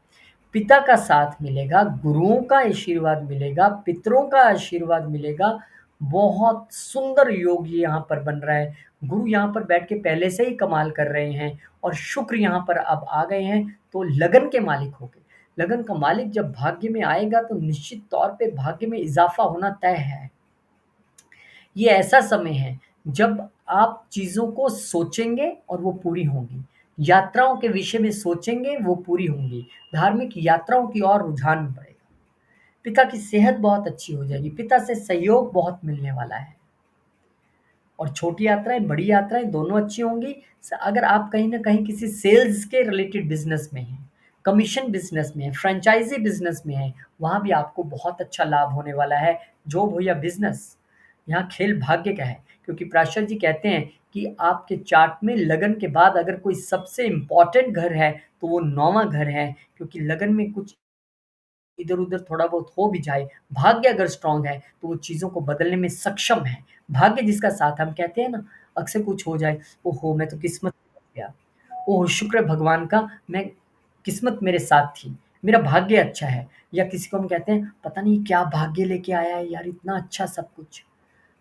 पिता का साथ मिलेगा, गुरुओं का आशीर्वाद मिलेगा, पितरों का आशीर्वाद मिलेगा। बहुत सुंदर योग ये यहाँ पर बन रहा है। गुरु यहाँ पर बैठ के पहले से ही कमाल कर रहे हैं, और शुक्र यहाँ पर अब आ गए हैं, तो लगन के मालिक हो गए। लगन का मालिक जब भाग्य में आएगा तो निश्चित तौर पे भाग्य में इजाफा होना तय है। ये ऐसा समय है जब आप चीज़ों को सोचेंगे और वो पूरी होंगी। यात्राओं के विषय में सोचेंगे, वो पूरी होंगी। धार्मिक यात्राओं की ओर रुझान बढ़ेगा। पिता की सेहत बहुत अच्छी हो जाएगी। पिता से सहयोग बहुत मिलने वाला है। और छोटी यात्राएँ, बड़ी यात्राएँ दोनों अच्छी होंगी। अगर आप कहीं न कहीं किसी सेल्स के रिलेटेड बिज़नेस में हैं, कमीशन बिज़नेस में हैं, फ्रैंचाइज़ी बिज़नेस में हैं, वहाँ भी आपको बहुत अच्छा लाभ होने वाला है। जॉब हो या बिज़नेस, यहाँ खेल भाग्य का है। क्योंकि पराशर जी कहते हैं कि आपके चार्ट में लगन के बाद अगर कोई सबसे इम्पोर्टेंट घर है, तो वो 9वाँ घर है। क्योंकि लगन में कुछ इधर-उधर थोड़ा बहुत हो भी जाए, भाग्य अगर स्ट्रॉन्ग है, तो वो चीज़ों को बदलने में सक्षम है। भाग्य जिसका साथ हम कहते हैं ना, अक्सर कुछ हो जाए, ओहो! मैं तो किस्मत में फँस गया। ओह! शुक्र है भगवान का, मैं किस्मत मेरे साथ थी, मेरा भाग्य अच्छा है। या किसी को हम कहते हैं, पता नहीं क्या भाग्य लेके आया है यार, इतना अच्छा सब कुछ।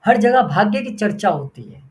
हर जगह भाग्य की चर्चा होती है।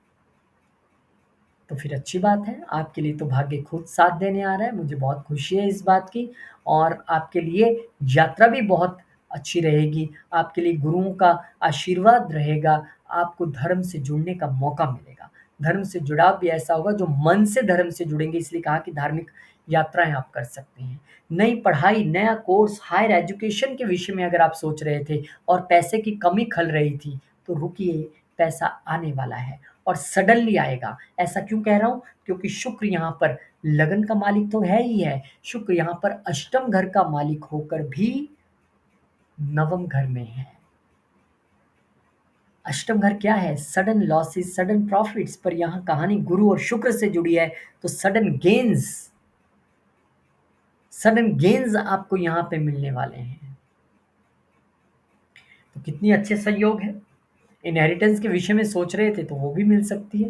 तो फिर अच्छी बात है, आपके लिए तो भाग्य खुद साथ देने आ रहा है, मुझे बहुत खुशी है इस बात की। और आपके लिए यात्रा भी बहुत अच्छी रहेगी, आपके लिए गुरुओं का आशीर्वाद रहेगा, आपको धर्म से जुड़ने का मौका मिलेगा। धर्म से जुड़ाव भी ऐसा होगा जो मन से धर्म से जुड़ेंगे, इसलिए कहा कि धार्मिक यात्राएँ आप कर सकते हैं। नई पढ़ाई, नया कोर्स, हायर एजुकेशन के विषय में अगर आप सोच रहे थे और पैसे की कमी खल रही थी, तो रुकिए, पैसा आने वाला है और सडनली आएगा। ऐसा क्यों कह रहा हूँ? क्योंकि शुक्र यहाँ पर लगन का मालिक तो है ही है, शुक्र यहाँ पर अष्टम घर का मालिक होकर भी नवम घर में है। अष्टम घर क्या है? सडन लॉसेस, सडन प्रॉफिट्स, पर यहाँ कहानी गुरु और शुक्र से जुड़ी है, तो सडन गेन्स आपको यहाँ पे मिलने वाले हैं। तो कितनी अच्छे संयोग है। इनहेरिटेंस के विषय में सोच रहे थे तो वो भी मिल सकती है।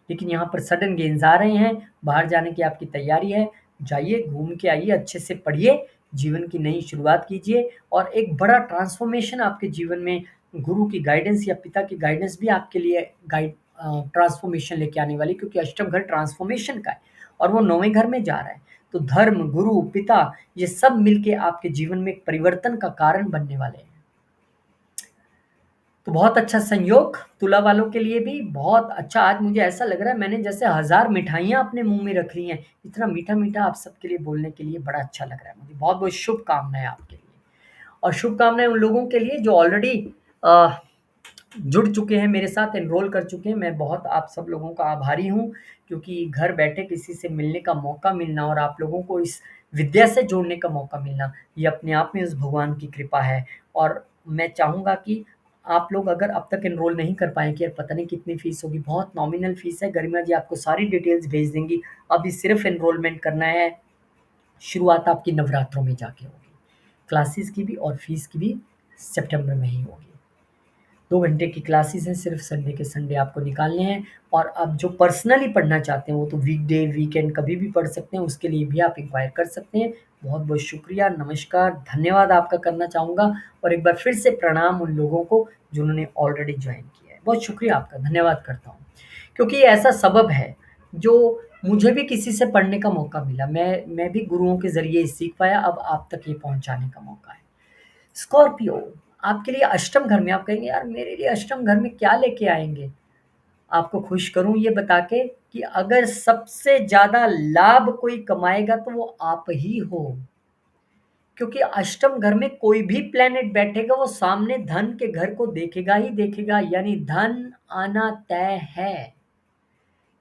लेकिन यहाँ पर सडन गेन्स आ रहे हैं, बाहर जाने की आपकी तैयारी है, जाइए, घूम के आइए, अच्छे से पढ़िए, जीवन की नई शुरुआत कीजिए, और एक बड़ा ट्रांसफ़ॉर्मेशन आपके जीवन में गुरु की गाइडेंस या पिता की गाइडेंस भी आपके लिए गाइड ट्रांसफॉर्मेशन लेके आने वाली, क्योंकि अष्टम घर ट्रांसफॉर्मेशन का है और वो नौवें घर में जा रहा है। तो धर्म, गुरु, पिता, ये सब मिलके आपके जीवन में एक परिवर्तन का कारण बनने वाले हैं। तो बहुत अच्छा संयोग तुला वालों के लिए भी बहुत अच्छा। आज मुझे ऐसा लग रहा है मैंने जैसे 1000 मिठाइयाँ अपने मुँह में रख ली हैं। इतना मीठा-मीठा आप सबके लिए बोलने के लिए बड़ा अच्छा लग रहा है मुझे। बहुत-बहुत शुभकामनाएँ आपके लिए। और शुभकामनाएँ उन लोगों के लिए जो ऑलरेडी अ, जुड़ चुके हैं मेरे साथ, एनरोल कर चुके हैं। मैं बहुत आप सब लोगों का आभारी हूँ, क्योंकि घर बैठे किसी से मिलने का मौका मिलना और आप लोगों को इस विद्या से जोड़ने का मौका मिलना, ये अपने आप में उस भगवान की कृपा है। और मैं चाहूँगा कि आप लोग अगर अब तक एनरोल नहीं कर पाए कि यार पता नहीं कितनी फ़ीस होगी, बहुत नॉमिनल फ़ीस है। गरिमा जी आपको सारी डिटेल्स भेज देंगी। अभी सिर्फ़ एनरोलमेंट करना है। शुरुआत आपकी नवरात्रों में जाके होगी। क्लासेस की भी और फ़ीस की भी सितंबर में ही होगी। 2 घंटे की क्लासेस हैं, सिर्फ़ संडे के संडे आपको निकालने हैं। और आप जो पर्सनली पढ़ना चाहते हैं, वो तो वीकडे, वीकेंड कभी भी पढ़ सकते हैं, उसके लिए भी आप इंक्वायर कर सकते हैं। बहुत-बहुत शुक्रिया, नमस्कार, धन्यवाद आपका करना चाहूँगा और एक बार फिर से प्रणाम उन लोगों को जिन्होंने ऑलरेडी जॉइन किया है। बहुत शुक्रिया आपका, धन्यवाद करता हूँ। क्योंकि ये ऐसा सबब है, जो मुझे भी किसी से पढ़ने का मौका मिला। मैं भी गुरुओं के ज़रिए सीख पाया, अब आप तक ये पहुँचाने का मौका है। स्कॉर्पियो, आपके लिए अष्टम घर में आप कहेंगे यार मेरे लिए अष्टम घर में क्या लेके आएँगे? आपको खुश करूँ ये बता के कि अगर सबसे ज़्यादा लाभ कोई कमाएगा तो वो आप ही हो। क्योंकि अष्टम घर में कोई भी प्लैनेट बैठेगा वो सामने धन के घर को देखेगा ही देखेगा, यानी धन आना तय है।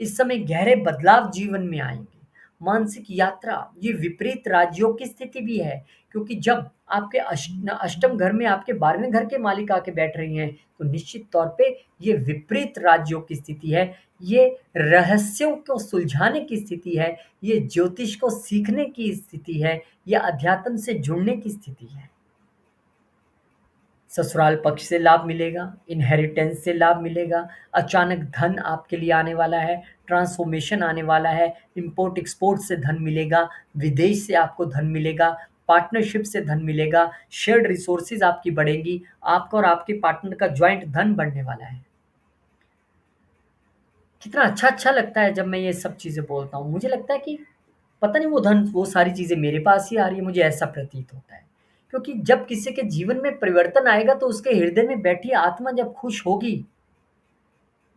इस समय गहरे बदलाव जीवन में आएँगे। मानसिक यात्रा, ये विपरीत राज्यों की स्थिति भी है, क्योंकि जब आपके अष्टम घर में आपके 12वें घर के मालिक आके बैठ रही हैं, तो निश्चित तौर पे ये विपरीत राज्यों की स्थिति है। ये रहस्यों को सुलझाने की स्थिति है, ये ज्योतिष को सीखने की स्थिति है, ये अध्यात्म से जुड़ने की स्थिति है। ससुराल पक्ष से लाभ मिलेगा, इनहेरिटेंस से लाभ मिलेगा, अचानक धन आपके लिए आने वाला है, ट्रांसफॉर्मेशन आने वाला है, इम्पोर्ट एक्सपोर्ट से धन मिलेगा, विदेश से आपको धन मिलेगा, पार्टनरशिप से धन मिलेगा, शेयर्ड रिसोर्सेज आपकी बढ़ेंगी, आपका और आपके पार्टनर का जॉइंट धन बढ़ने वाला है। कितना अच्छा-अच्छा लगता है जब मैं ये सब चीज़ें बोलता हूँ। मुझे लगता है कि पता नहीं वो धन, वो सारी चीज़ें मेरे पास ही आ रही है, मुझे ऐसा प्रतीत होता है। क्योंकि जब किसी के जीवन में परिवर्तन आएगा तो उसके हृदय में बैठी आत्मा जब खुश होगी,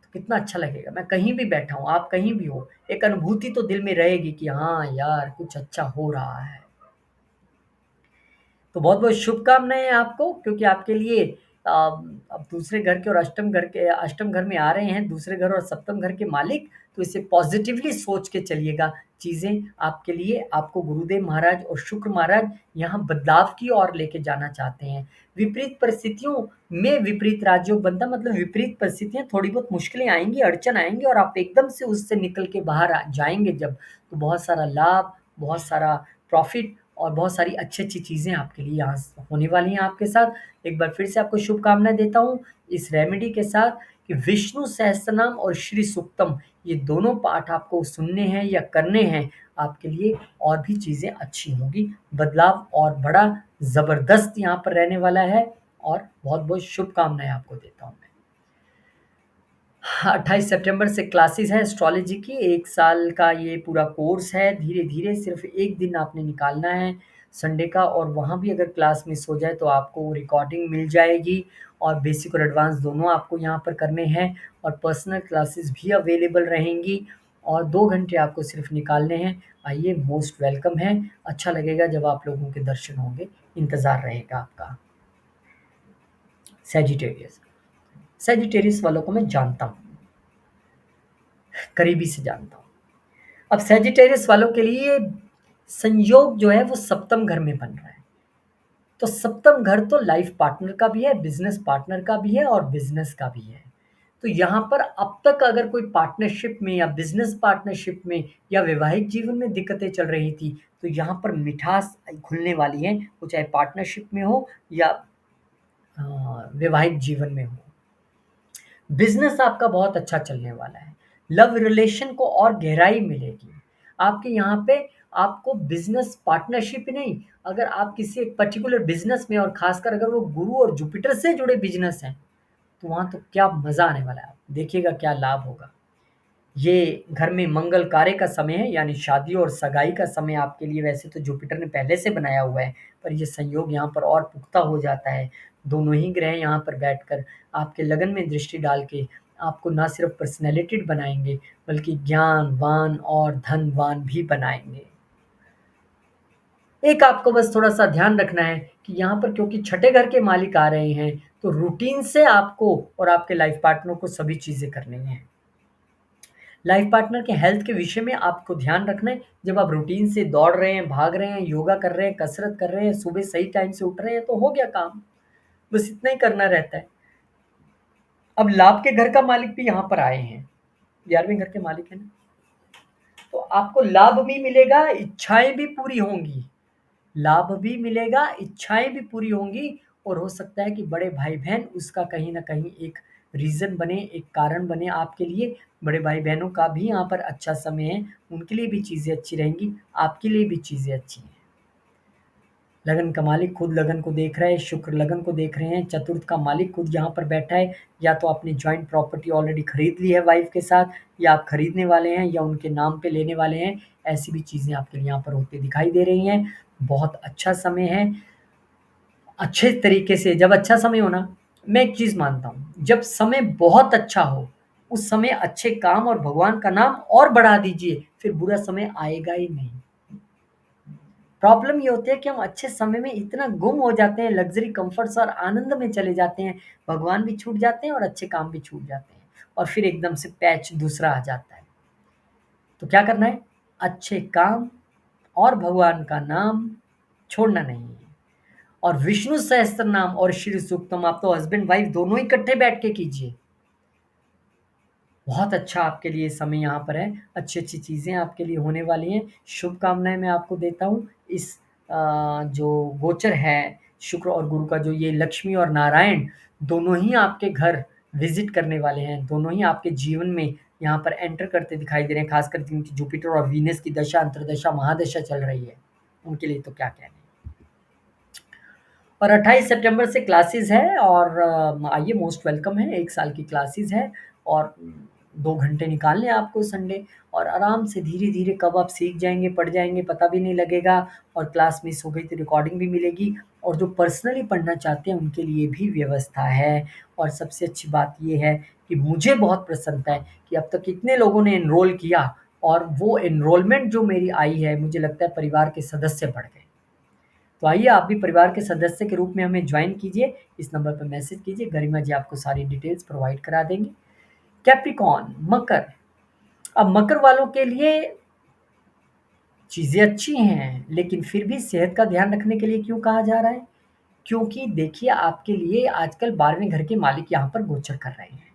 तो कितना अच्छा लगेगा। मैं कहीं भी बैठा हूँ, आप कहीं भी हो, एक अनुभूति तो दिल में रहेगी कि हाँ यार, कुछ अच्छा हो रहा है। तो बहुत-बहुत शुभकामनाएँ हैं आपको, क्योंकि आपके लिए अब दूसरे घर के और अष्टम घर में आ रहे हैं, दूसरे घर और सप्तम घर के मालिक, तो इसे पॉज़िटिवली सोच के चलिएगा। चीज़ें आपके लिए, आपको गुरुदेव महाराज और शुक्र महाराज यहाँ बदलाव की ओर लेके जाना चाहते हैं। विपरीत परिस्थितियों में विपरीत राजयोग बनता, मतलब विपरीत परिस्थितियाँ, थोड़ी बहुत मुश्किलें आएँगी, अड़चन आएँगी और आप एकदम से उससे निकल के बाहर जाएँगे जब, तो बहुत सारा लाभ, बहुत सारा प्रॉफ़िट और बहुत सारी अच्छी-अच्छी चीज़ें आपके लिए यहाँ होने वाली हैं आपके साथ। एक बार फिर से आपको शुभकामनाएँ देता हूँ इस रेमेडी के साथ कि विष्णु सहस्त्रनाम और श्री सूक्तम, ये दोनों पाठ आपको सुनने हैं या करने हैं, आपके लिए और भी चीज़ें अच्छी होंगी। बदलाव और बड़ा ज़बरदस्त यहाँ पर रहने वाला है और बहुत-बहुत शुभकामनाएँ आपको देता हूँ मैं। 28 सितंबर से क्लासेस है एस्ट्रोलॉजी की, 1 साल का ये पूरा कोर्स है। धीरे-धीरे सिर्फ़ 1 दिन आपने निकालना है संडे का, और वहाँ भी अगर क्लास मिस हो जाए तो आपको रिकॉर्डिंग मिल जाएगी और बेसिक और एडवांस दोनों आपको यहाँ पर करने हैं और पर्सनल क्लासेस भी अवेलेबल रहेंगी और 2 घंटे आपको सिर्फ़ निकालने हैं। आइए, मोस्ट वेलकम है। अच्छा लगेगा जब आप लोगों के दर्शन होंगे, इंतज़ार रहेगा आपका। सैजिटेरियस, सैजिटेरियस वालों को मैं जानता हूँ, करीबी से जानता हूँ। अब सैजिटेरियस वालों के लिए संयोग जो है वो सप्तम घर में बन रहा है। तो सप्तम घर तो लाइफ पार्टनर का भी है, बिज़नेस पार्टनर का भी है और बिज़नेस का भी है। तो यहाँ पर अब तक अगर कोई पार्टनरशिप में या बिज़नेस पार्टनरशिप में या वैवाहिक जीवन में दिक्कतें चल रही थी, तो यहाँ पर मिठास खुलने वाली है, वो चाहे पार्टनरशिप में हो या वैवाहिक जीवन में हो। बिज़नेस आपका बहुत अच्छा चलने वाला है। लव रिलेशन को और गहराई मिलेगी। आपके यहाँ पे आपको बिज़नेस पार्टनरशिप ही नहीं, अगर आप किसी एक पर्टिकुलर बिज़नेस में और ख़ासकर अगर वो गुरु और जुपिटर से जुड़े बिज़नेस हैं, तो वहाँ तो क्या मज़ा आने वाला है। आप देखिएगा क्या लाभ होगा। ये घर में मंगल कार्य का समय है, यानी शादी और सगाई का समय आपके लिए वैसे तो जुपिटर ने पहले से बनाया हुआ है, पर ये संयोग यहाँ पर और पुख्ता हो जाता है। दोनों ही ग्रह यहाँ पर बैठकर आपके लगन में दृष्टि डाल के आपको ना सिर्फ पर्सनैलिटी बनाएँगे, बल्कि ज्ञानवान और धनवान भी बनाएँगे। एक आपको बस थोड़ा-सा ध्यान रखना है कि यहाँ पर क्योंकि छठे घर के मालिक आ रहे हैं, तो रूटीन से आपको और आपके लाइफ पार्टनर को सभी चीज़ें करनी हैं। लाइफ पार्टनर के हेल्थ के विषय में आपको ध्यान रखना है, जब आप रूटीन से दौड़ रहे हैं, भाग रहे हैं, योगा कर रहे हैं, कसरत कर रहे हैं, सुबह सही टाइम से उठ रहे हैं, तो हो गया काम। बस इतना ही करना रहता है। अब लाभ के घर का मालिक भी यहाँ पर आए हैं, 11वें घर के मालिक है ना, तो आपको लाभ भी मिलेगा, इच्छाएँ भी पूरी होंगी। लाभ भी मिलेगा, इच्छाएँ भी पूरी होंगी और हो सकता है कि बड़े भाई-बहन उसका कहीं न कहीं एक रीज़न बने, एक कारण बने आपके लिए। बड़े भाई-बहनों का भी यहाँ पर अच्छा समय है, उनके लिए भी चीज़ें अच्छी रहेंगी, आपके लिए भी चीज़ें अच्छी हैं। लगन का मालिक खुद लगन को देख रहा है, शुक्र लगन को देख रहे हैं, चतुर्थ का मालिक खुद यहाँ पर बैठा है, या तो आपने जॉइंट प्रॉपर्टी ऑलरेडी खरीद ली है वाइफ़ के साथ, या आप खरीदने वाले हैं या उनके नाम पे लेने वाले हैं, ऐसी भी चीज़ें आपके लिए यहाँ पर होती दिखाई दे रही हैं। बहुत अच्छा समय है, अच्छे तरीके से जब अच्छा समय हो ना, मैं एक चीज़ मानता हूँ, जब समय बहुत अच्छा हो, उस समय अच्छे काम और भगवान का नाम और बढ़ा दीजिए, फिर बुरा समय आएगा ही नहीं। प्रॉब्लम ये होती है कि हम अच्छे समय में इतना गुम हो जाते हैं, लग्ज़री कम्फ़र्ट्स और आनंद में चले जाते हैं, भगवान भी छूट जाते हैं और अच्छे काम भी छूट जाते हैं और फिर एकदम से पैच दूसरा आ जाता है। तो क्या करना है? अच्छे काम और भगवान का नाम छोड़ना नहीं है। और विष्णु सहस्त्रनाम और श्री सूक्तम आप तो हस्बैंड वाइफ दोनों इकट्ठे बैठ के कीजिए। बहुत अच्छा आपके लिए समय यहाँ पर है, अच्छी-अच्छी चीज़ें आपके लिए होने वाली हैं। शुभकामनाएँ मैं आपको देता हूँ। इस जो गोचर है, शुक्र और गुरु का जो ये लक्ष्मी और नारायण दोनों ही आपके घर विज़िट करने वाले हैं, दोनों ही आपके जीवन में यहाँ पर एंटर करते दिखाई दे रहे हैं, ख़ासकर जिनकी जुपिटर और वीनस की दशा, अंतर्दशा, महादशा चल रही है, उनके लिए तो क्या कहने। और 28 सितंबर से क्लासेस है और आइए मोस्ट वेलकम है, 1 साल की क्लासेस है और 2 घंटे निकालने हैं आपको संडे और आराम से धीरे-धीरे कब आप सीख जाएँगे, पढ़ जाएँगे, पता भी नहीं लगेगा और क्लास मिस हो गई तो रिकॉर्डिंग भी मिलेगी और जो पर्सनली पढ़ना चाहते हैं उनके लिए भी व्यवस्था है। और सबसे अच्छी बात ये है कि मुझे बहुत प्रसन्नता है कि अब तक कितने लोगों ने एनरोल किया और वो एनरोलमेंट जो मेरी आई है, मुझे लगता है परिवार के सदस्य बढ़ गए। तो आइए आप भी परिवार के सदस्य के रूप में हमें जॉइन कीजिए, इस नंबर पर मैसेज कीजिए, गरिमा जी आपको सारी डिटेल्स प्रोवाइड करा देंगे। कैप्रिकॉर्न, मकर, अब मकर वालों के लिए चीज़ें अच्छी हैं, लेकिन फिर भी सेहत का ध्यान रखने के लिए क्यों कहा जा रहा है? क्योंकि देखिए आपके लिए आजकल 12वें घर के मालिक यहाँ पर गोचर कर रहे हैं।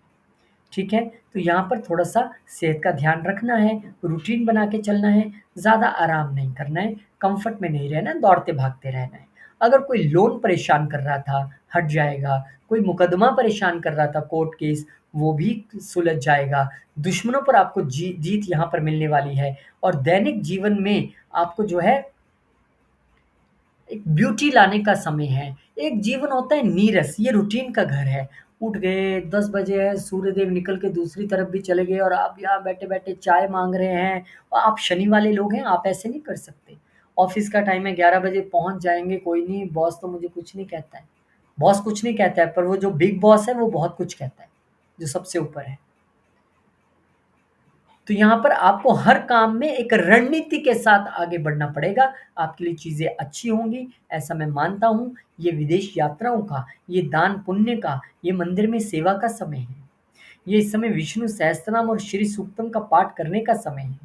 ठीक है? तो यहाँ पर थोड़ा-सा सेहत का ध्यान रखना है, रूटीन बना के चलना है, ज़्यादा आराम नहीं करना है, कम्फ़र्ट में नहीं रहना है, दौड़ते-भागते रहना है। अगर कोई लोन परेशान कर रहा था, हट जाएगा, कोई मुकदमा परेशान कर रहा था, कोर्ट केस, वो भी सुलझ जाएगा। दुश्मनों पर आपको जीत यहाँ पर मिलने वाली है और दैनिक जीवन में आपको जो है एक ब्यूटी लाने का समय है। एक जीवन होता है नीरस, ये रूटीन का घर है। उठ गए, 10 बजे है, सूर्यदेव निकल के दूसरी तरफ भी चले गए और आप यहाँ बैठे-बैठे चाय माँग रहे हैं और आप शनि वाले लोग हैं, आप ऐसे नहीं कर सकते। ऑफ़िस का टाइम है 11 बजे पहुँच जाएँगे, कोई नहीं, बॉस तो मुझे कुछ नहीं कहता है। बॉस कुछ नहीं कहता है, पर वो जो बिग बॉस है, वो बहुत कुछ कहता है, जो सबसे ऊपर है। तो यहाँ पर आपको हर काम में एक रणनीति के साथ आगे बढ़ना पड़ेगा, आपके लिए चीज़ें अच्छी होंगी, ऐसा मैं मानता हूँ। ये विदेश यात्राओं का, ये दान पुण्य का, ये मंदिर में सेवा का समय है। ये इस समय विष्णु सहस्त्रनाम और श्री सूक्तम का पाठ करने का समय है।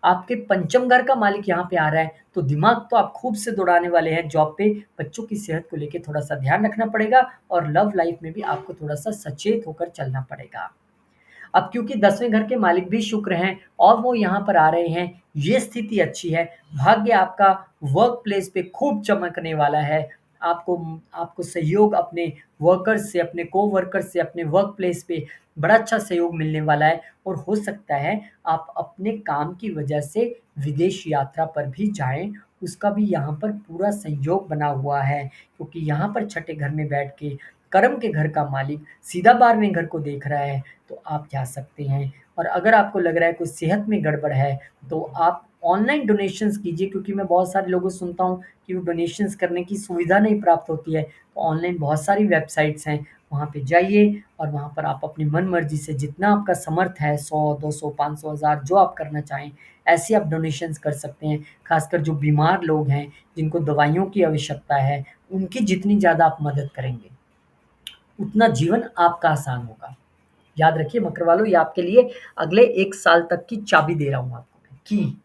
आपके पंचम घर का मालिक यहाँ पे आ रहा है, तो दिमाग तो आप खूब से दौड़ाने वाले हैं जॉब पे, बच्चों की सेहत को लेके थोड़ा-सा ध्यान रखना पड़ेगा और लव लाइफ़ में भी आपको थोड़ा-सा सचेत होकर चलना पड़ेगा। अब क्योंकि 10वें घर के मालिक भी शुक्र हैं और वो यहाँ पर आ रहे हैं, ये स्थिति अच्छी है। भाग्य आपका वर्क प्लेस पे खूब चमकने वाला है। आपको आपको सहयोग अपने वर्कर्स से, अपने को-वर्कर्स से, अपने वर्क प्लेस पे बड़ा अच्छा सहयोग मिलने वाला है और हो सकता है आप अपने काम की वजह से विदेश यात्रा पर भी जाएँ, उसका भी यहाँ पर पूरा संयोग बना हुआ है। क्योंकि यहाँ पर छठे घर में बैठ के कर्म के घर का मालिक सीधा 12वें घर को देख रहा है, तो आप जा सकते हैं। और अगर आपको लग रहा है कोई सेहत में गड़बड़ है, तो आप ऑनलाइन डोनेशंस कीजिए, क्योंकि मैं बहुत सारे लोगों से सुनता हूँ कि वो डोनेशंस करने की सुविधा नहीं प्राप्त होती है। तो ऑनलाइन बहुत सारी वेबसाइट्स हैं, वहाँ पे जाइए और वहाँ पर आप अपनी मन मर्जी से जितना आपका समर्थ है, 100, 200, 500, 1000 जो आप करना चाहें, ऐसे आप डोनेशंस कर सकते हैं। खासकर जो बीमार लोग हैं, जिनको दवाइयों की आवश्यकता है, उनकी जितनी ज़्यादा आप मदद करेंगे, उतना जीवन आपका आसान होगा। याद रखिए मकर वालों, ये आपके लिए अगले 1 साल तक की चाबी दे रहा हूँ आपको मैं, की।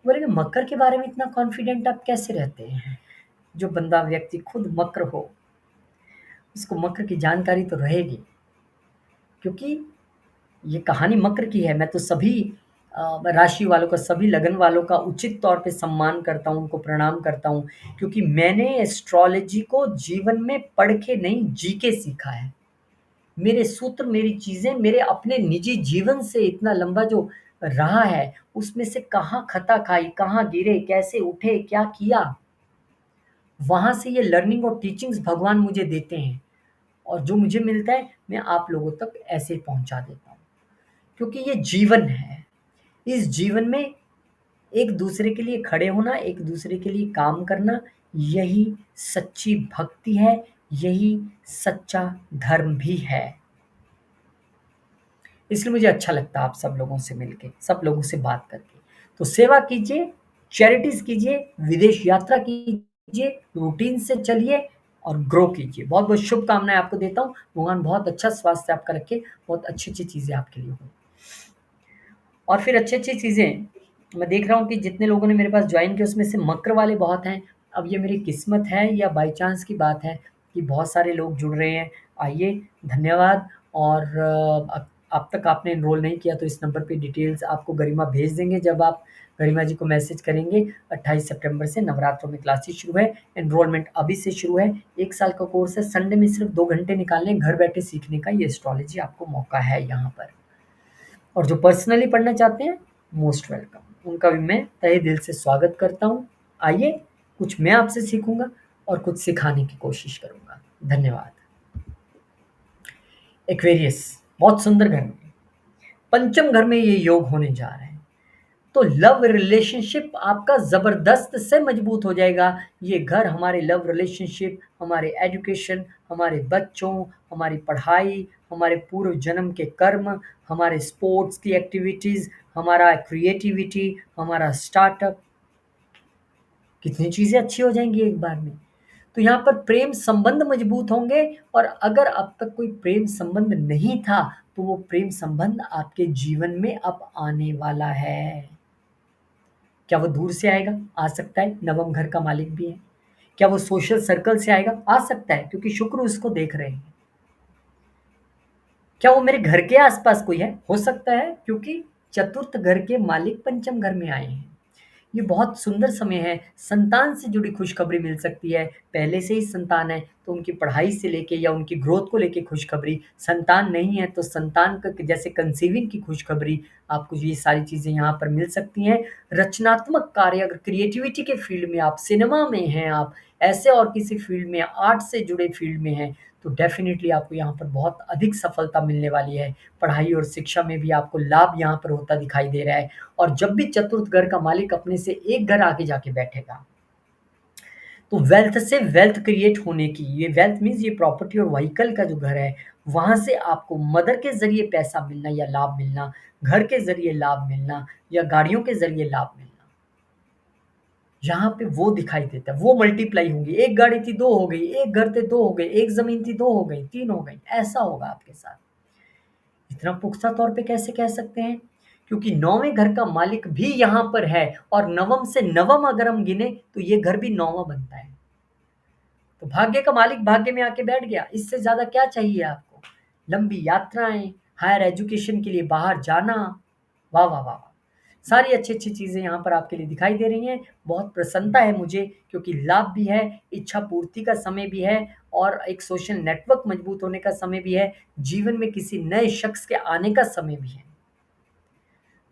बोलेंगे मकर के बारे में इतना कॉन्फिडेंट आप कैसे रहते हैं? जो बंदा व्यक्ति खुद मकर हो, उसको मकर की जानकारी तो रहेगी, क्योंकि ये कहानी मकर की है। मैं तो सभी राशि वालों का, सभी लगन वालों का उचित तौर पे सम्मान करता हूँ, उनको प्रणाम करता हूँ, क्योंकि मैंने एस्ट्रोलॉजी को जीवन में पढ़ के नहीं, जी के सीखा है। मेरे सूत्र, मेरी चीज़ें मेरे अपने निजी जीवन से इतना लंबा जो रहा है, उसमें से कहाँ खता खाई, कहाँ गिरे, कैसे उठे, क्या किया, वहाँ से ये लर्निंग और टीचिंग्स भगवान मुझे देते हैं। और जो मुझे मिलता है, मैं आप लोगों तक ऐसे पहुँचा देता हूँ, क्योंकि ये जीवन है। इस जीवन में एक दूसरे के लिए खड़े होना, एक दूसरे के लिए काम करना, यही सच्ची भक्ति है, यही सच्चा धर्म भी है। इसलिए मुझे अच्छा लगता है आप सब लोगों से मिलके, सब लोगों से बात करके। तो सेवा कीजिए, चैरिटीज़ कीजिए, विदेश यात्रा कीजिए, रूटीन से चलिए और ग्रो कीजिए। बहुत-बहुत शुभकामनाएँ आपको देता हूँ। भगवान बहुत अच्छा स्वास्थ्य आपका रखे, बहुत अच्छी-अच्छी चीज़ें आपके लिए हों। और फिर अच्छी-अच्छी चीज़ें मैं देख रहा हूँ कि जितने लोगों ने मेरे पास जॉइन किया, उसमें से मकर वाले बहुत हैं। अब ये मेरी किस्मत है या बाय चांस की बात है कि बहुत सारे लोग जुड़ रहे हैं। आइए, धन्यवाद। और अब तक आपने एनरोल नहीं किया तो इस नंबर पे डिटेल्स आपको गरिमा भेज देंगे, जब आप गरिमा जी को मैसेज करेंगे। 28 सितंबर से नवरात्रों में क्लासेस शुरू है। एनरोलमेंट अभी से शुरू है। 1 साल का कोर्स है। संडे में सिर्फ 2 घंटे निकालने हैं, घर बैठे सीखने का ये एस्ट्रोलॉजी आपको मौका है यहाँ पर। और जो पर्सनली पढ़ना चाहते हैं, मोस्ट वेलकम। उनका भी मैं तहे दिल से स्वागत करता हूँ। आइए, कुछ मैं आपसे सीखूँगा और कुछ सिखाने की कोशिश करूँगा। धन्यवाद। एक्वेरियस, बहुत सुंदर घर में, पंचम घर में ये योग होने जा रहे हैं। तो लव रिलेशनशिप आपका ज़बरदस्त से मजबूत हो जाएगा। ये घर हमारे लव रिलेशनशिप, हमारे एजुकेशन, हमारे बच्चों, हमारी पढ़ाई, हमारे पूर्व जन्म के कर्म, हमारे स्पोर्ट्स की एक्टिविटीज़, हमारा क्रिएटिविटी, हमारा स्टार्टअप, कितनी चीज़ें अच्छी हो जाएँगी एक बार में। तो यहाँ पर प्रेम संबंध मजबूत होंगे। और अगर अब तक कोई प्रेम संबंध नहीं था, तो वो प्रेम संबंध आपके जीवन में अब आने वाला है। क्या वो दूर से आएगा? आ सकता है, नवम घर का मालिक भी है। क्या वो सोशल सर्कल से आएगा? आ सकता है, क्योंकि शुक्र उसको देख रहे हैं। क्या वो मेरे घर के आस-पास कोई है? हो सकता है, क्योंकि चतुर्थ घर के मालिक पंचम घर में आए हैं। ये बहुत सुंदर समय है, संतान से जुड़ी खुशखबरी मिल सकती है। पहले से ही संतान है, तो उनकी पढ़ाई से लेके या उनकी ग्रोथ को लेके खुशखबरी, संतान नहीं है तो संतान क जैसे कंसीविंग की खुशखबरी, आपको ये सारी चीज़ें यहाँ पर मिल सकती हैं। रचनात्मक कार्य, अगर क्रिएटिविटी के फील्ड में आप, सिनेमा में हैं आप, ऐसे और किसी फील्ड में, आर्ट से जुड़े फील्ड में हैं, तो डेफ़िनिटली आपको यहाँ पर बहुत अधिक सफलता मिलने वाली है। पढ़ाई और शिक्षा में भी आपको लाभ यहाँ पर होता दिखाई दे रहा है। और जब भी चतुर्थ घर का मालिक अपने से एक घर आगे जाके बैठेगा, तो वेल्थ से वेल्थ क्रिएट होने की, ये वेल्थ मीन्स ये प्रॉपर्टी और व्हीकल का जो घर है, वहाँ से आपको मदर के ज़रिए पैसा मिलना या लाभ मिलना, घर के ज़रिए लाभ मिलना या गाड़ियों के ज़रिए लाभ मिलना, यहाँ पे वो दिखाई देता है, वो मल्टीप्लाई होंगी। 1 गाड़ी थी 2 हो गई, 1 घर थे 2 हो गए, 1 ज़मीन थी 2 हो गई, 3 हो गई, ऐसा होगा आपके साथ। इतना पुख्ता तौर पे कैसे कह सकते हैं? क्योंकि 9वें घर का मालिक भी यहाँ पर है, और नवम से नवम अगर हम गिने, तो ये घर भी 9वां बनता है। तो भाग्य का मालिक भाग्य में आके बैठ गया, इससे ज़्यादा क्या चाहिए आपको? लंबी यात्राएँ, हायर एजुकेशन के लिए बाहर जाना, वाह, वाह, वाह, वाह! सारी अच्छी-अच्छी चीज़ें यहाँ पर आपके लिए दिखाई दे रही हैं। बहुत प्रसन्नता है मुझे, क्योंकि लाभ भी है, इच्छा पूर्ति का समय भी है और एक सोशल नेटवर्क मजबूत होने का समय भी है, जीवन में किसी नए शख्स के आने का समय भी है।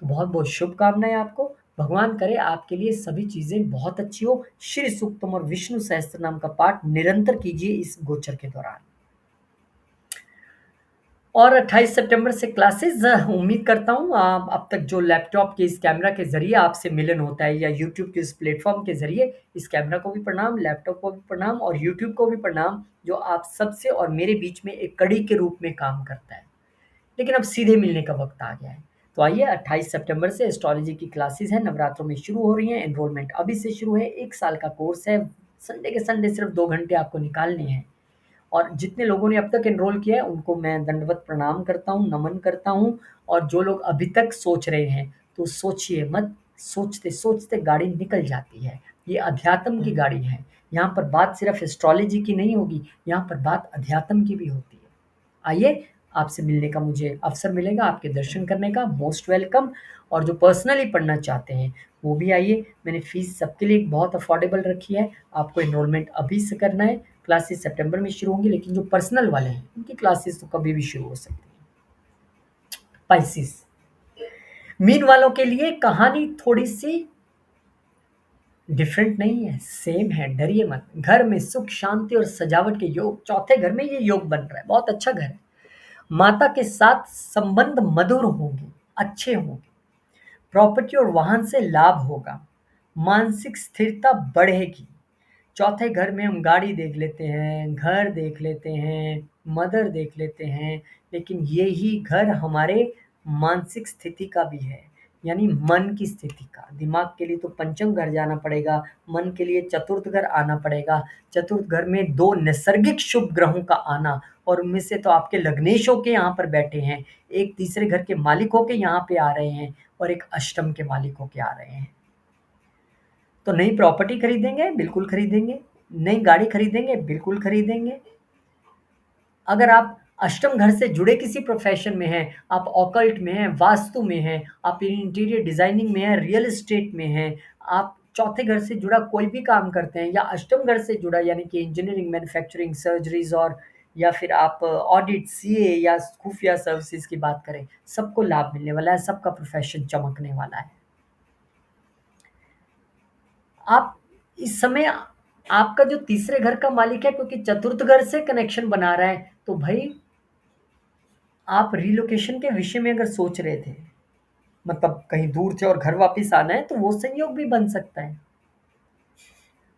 तो बहुत-बहुत शुभकामनाएँ आपको। भगवान करे आपके लिए सभी चीज़ें बहुत अच्छी हो। श्री सूक्तम और विष्णु सहस्त्रनाम का पाठ निरंतर कीजिए इस गोचर के दौरान। और 28 सितंबर से क्लासेस उम्मीद करता हूँ अब तक जो लैपटॉप के इस कैमरा के ज़रिए आपसे मिलन होता है या यूट्यूब के इस प्लेटफ़ॉर्म के ज़रिए, इस कैमरा को भी प्रणाम, लैपटॉप को भी प्रणाम और यूट्यूब को भी प्रणाम, जो आप सबसे और मेरे बीच में एक कड़ी के रूप में काम करता है। लेकिन अब सीधे मिलने का वक़्त आ गया है। तो आइए 28 सितंबर से एस्ट्रोलॉजी की क्लासेस हैं, नवरात्रों में शुरू हो रही हैं, एनरोलमेंट अभी से शुरू है, 1 साल का कोर्स है, संडे के संडे सिर्फ़ 2 घंटे आपको निकालने हैं। और जितने लोगों ने अब तक एनरोल किया है उनको मैं दंडवत प्रणाम करता हूँ, नमन करता हूँ। और जो लोग अभी तक सोच रहे हैं, तो सोचिए मत, सोचते-सोचते गाड़ी निकल जाती है। ये अध्यात्म की गाड़ी है। यहाँ पर बात सिर्फ़ एस्ट्रोलॉजी की नहीं होगी, यहाँ पर बात अध्यात्म की भी होती है। आइए, आपसे मिलने का मुझे अवसर मिलेगा, आपके दर्शन करने का, मोस्ट वेलकम। और जो पर्सनली पढ़ना चाहते हैं, वो भी आइए। मैंने फ़ीस सबके लिए बहुत अफोर्डेबल रखी है। आपको एनरोलमेंट अभी से करना है, क्लासेस सितंबर में शुरू होंगी, लेकिन जो पर्सनल वाले हैं, उनकी क्लासेस तो कभी भी शुरू हो सकती हैं। पाइसेस, मीन वालों के लिए कहानी थोड़ी-सी डिफरेंट नहीं है, सेम है, डरिए मत। घर में सुख, शांति और सजावट के योग, चौथे घर में ये योग बन रहा है, बहुत अच्छा घर है। माता के साथ संबंध मधुर होंगे, अच्छे होंगे। प्रॉपर्टी और वाहन से लाभ होगा। मानसिक स्थिरता बढ़ेगी। चौथे घर में हम गाड़ी देख लेते हैं, घर देख लेते हैं, मदर देख लेते हैं, लेकिन यही घर हमारे मानसिक स्थिति का भी है, यानी मन की स्थिति का। दिमाग के लिए तो पंचम घर जाना पड़ेगा, मन के लिए चतुर्थ घर आना पड़ेगा। चतुर्थ घर में 2 नैसर्गिक शुभ ग्रहों का आना, और उनमें से तो आपके लग्नेश होके यहाँ पर बैठे हैं, एक तीसरे घर के मालिक होके यहाँ पे आ रहे हैं और एक अष्टम के मालिक होके आ रहे हैं। तो नई प्रॉपर्टी खरीदेंगे? बिल्कुल खरीदेंगे। नई गाड़ी खरीदेंगे? बिल्कुल खरीदेंगे। अगर आप अष्टम घर से जुड़े किसी प्रोफ़ेशन में हैं, आप ऑकल्ट में हैं, वास्तु में हैं, आप इंटीरियर डिज़ाइनिंग में हैं, रियल एस्टेट में हैं, आप चौथे घर से जुड़ा कोई भी काम करते हैं या अष्टम घर से जुड़ा यानी कि इंजीनियरिंग, मैन्युफैक्चरिंग, सर्जरीज़ और या फिर आप ऑडिट, सीए या खुफिया सर्विसेज़ की बात करें, सबको लाभ मिलने वाला है, सबका प्रोफ़ेशन चमकने वाला है। आप इस समय आपका जो तीसरे घर का मालिक है, क्योंकि चतुर्थ घर से कनेक्शन बना रहा है, तो भाई आप रिलोकेशन के विषय में अगर सोच रहे थे, मतलब कहीं दूर थे और घर वापस आना है, तो वो संयोग भी बन सकता है।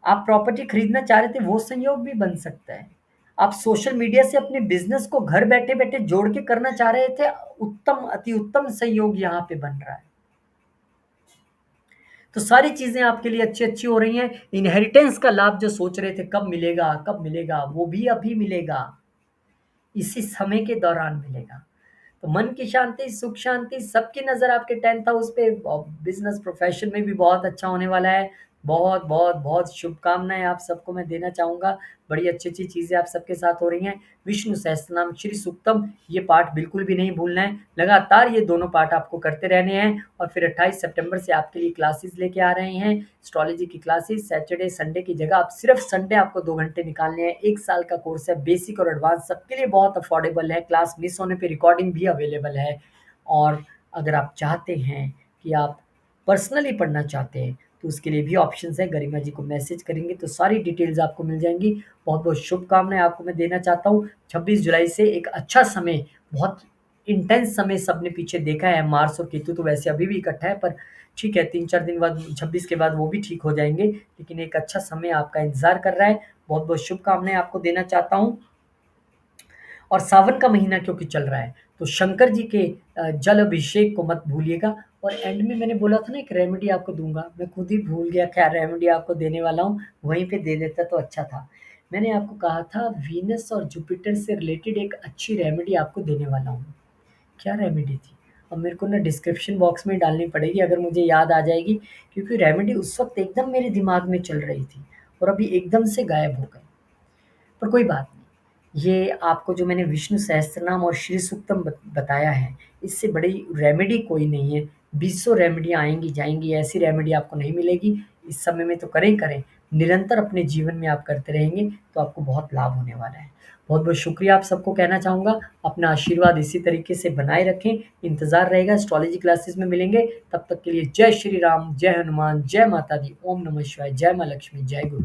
आप प्रॉपर्टी खरीदना चाह रहे थे, वो संयोग भी बन सकता है। आप सोशल मीडिया से अपने बिजनेस को घर बैठे बैठे जोड़ के करना चाह रहे थे, उत्तम अति उत्तम संयोग यहाँ पे बन रहा है। तो सारी चीज़ें आपके लिए अच्छी-अच्छी हो रही हैं। इनहेरिटेंस का लाभ जो सोच रहे थे कब मिलेगा, वो भी अभी मिलेगा। इसी समय के दौरान मिलेगा। तो मन की शांति, सुख शांति, सबकी नज़र आपके 10th हाउस पे, बिज़नेस प्रोफ़ेशन में भी बहुत अच्छा होने वाला है। बहुत, बहुत, बहुत शुभकामनाएँ आप सबको मैं देना चाहूँगा। बड़ी अच्छी-अच्छी चीज़ें आप सबके साथ हो रही हैं। विष्णु सहस्त्रनाम, श्री सूक्तम, ये पाठ बिल्कुल भी नहीं भूलना है। लगातार ये दोनों पाठ आपको करते रहने हैं और फिर 28 सितंबर से आपके लिए क्लासेस लेके आ रहे हैं। एस्ट्रोलॉजी की क्लासेस सैटरडे, संडे की जगह आप सिर्फ़ संडे आपको 2 घंटे निकालने हैं। 1 साल का कोर्स है, बेसिक और एडवांस सबके लिए बहुत अफोर्डेबल है। क्लास मिस होने पे रिकॉर्डिंग भी अवेलेबल है। और अगर आप चाहते हैं कि आप पर्सनली पढ़ना चाहते हैं, तो उसके लिए भी ऑप्शंस हैं। गरिमा जी को मैसेज करेंगे तो सारी डिटेल्स आपको मिल जाएँगी। बहुत-बहुत शुभकामनाएँ आपको मैं देना चाहता हूँ। 26 जुलाई से एक अच्छा समय, बहुत इंटेंस समय सबने पीछे देखा है। मार्स और केतु तो वैसे अभी भी इकट्ठा है, पर ठीक है, 3-4 दिन बाद 26 के बाद वो भी ठीक हो जाएँगे। लेकिन एक अच्छा समय आपका इंतज़ार कर रहा है। बहुत-बहुत शुभकामनाएँ आपको देना चाहता हूँ। और सावन का महीना क्योंकि चल रहा है, तो शंकर जी के जल अभिषेक को मत भूलिएगा। और एंड में मैंने बोला था ना एक रेमेडी आपको दूँगा, मैं खुद ही भूल गया क्या रेमेडी आपको देने वाला हूँ, वहीं पे दे देता तो अच्छा था। मैंने आपको कहा था वीनस और जुपिटर से रिलेटेड एक अच्छी रेमेडी आपको देने वाला हूँ। क्या रेमेडी थी? अब मेरे को ना डिस्क्रिप्शन बॉक्स में डालनी पड़ेगी अगर मुझे याद आ जाएगी, क्योंकि रेमेडी उस वक़्त एकदम मेरे दिमाग में चल रही थी और अभी एकदम से गायब हो गई। पर कोई बात नहीं। ये आपको जो मैंने विष्णु सहस्त्रनाम और श्री सूक्तम बताया है, इससे बड़ी रेमेडी कोई नहीं है। बीसों रेमेडियाँ आएँगी, जाएँगी, ऐसी रेमेडी आपको नहीं मिलेगी। इस समय में तो करें ही करें, निरंतर अपने जीवन में आप करते रहेंगे तो आपको बहुत लाभ होने वाला है। बहुत-बहुत शुक्रिया आप सबको कहना चाहूँगा। अपना आशीर्वाद इसी तरीके से बनाए रखें। इंतज़ार रहेगा एस्ट्रोलॉजी क्लासेस में मिलेंगे। तब तक के लिए जय श्री राम, जय हनुमान, जय माता दी, ओम नमः शिवाय, जय माँ लक्ष्मी, जय गुरु।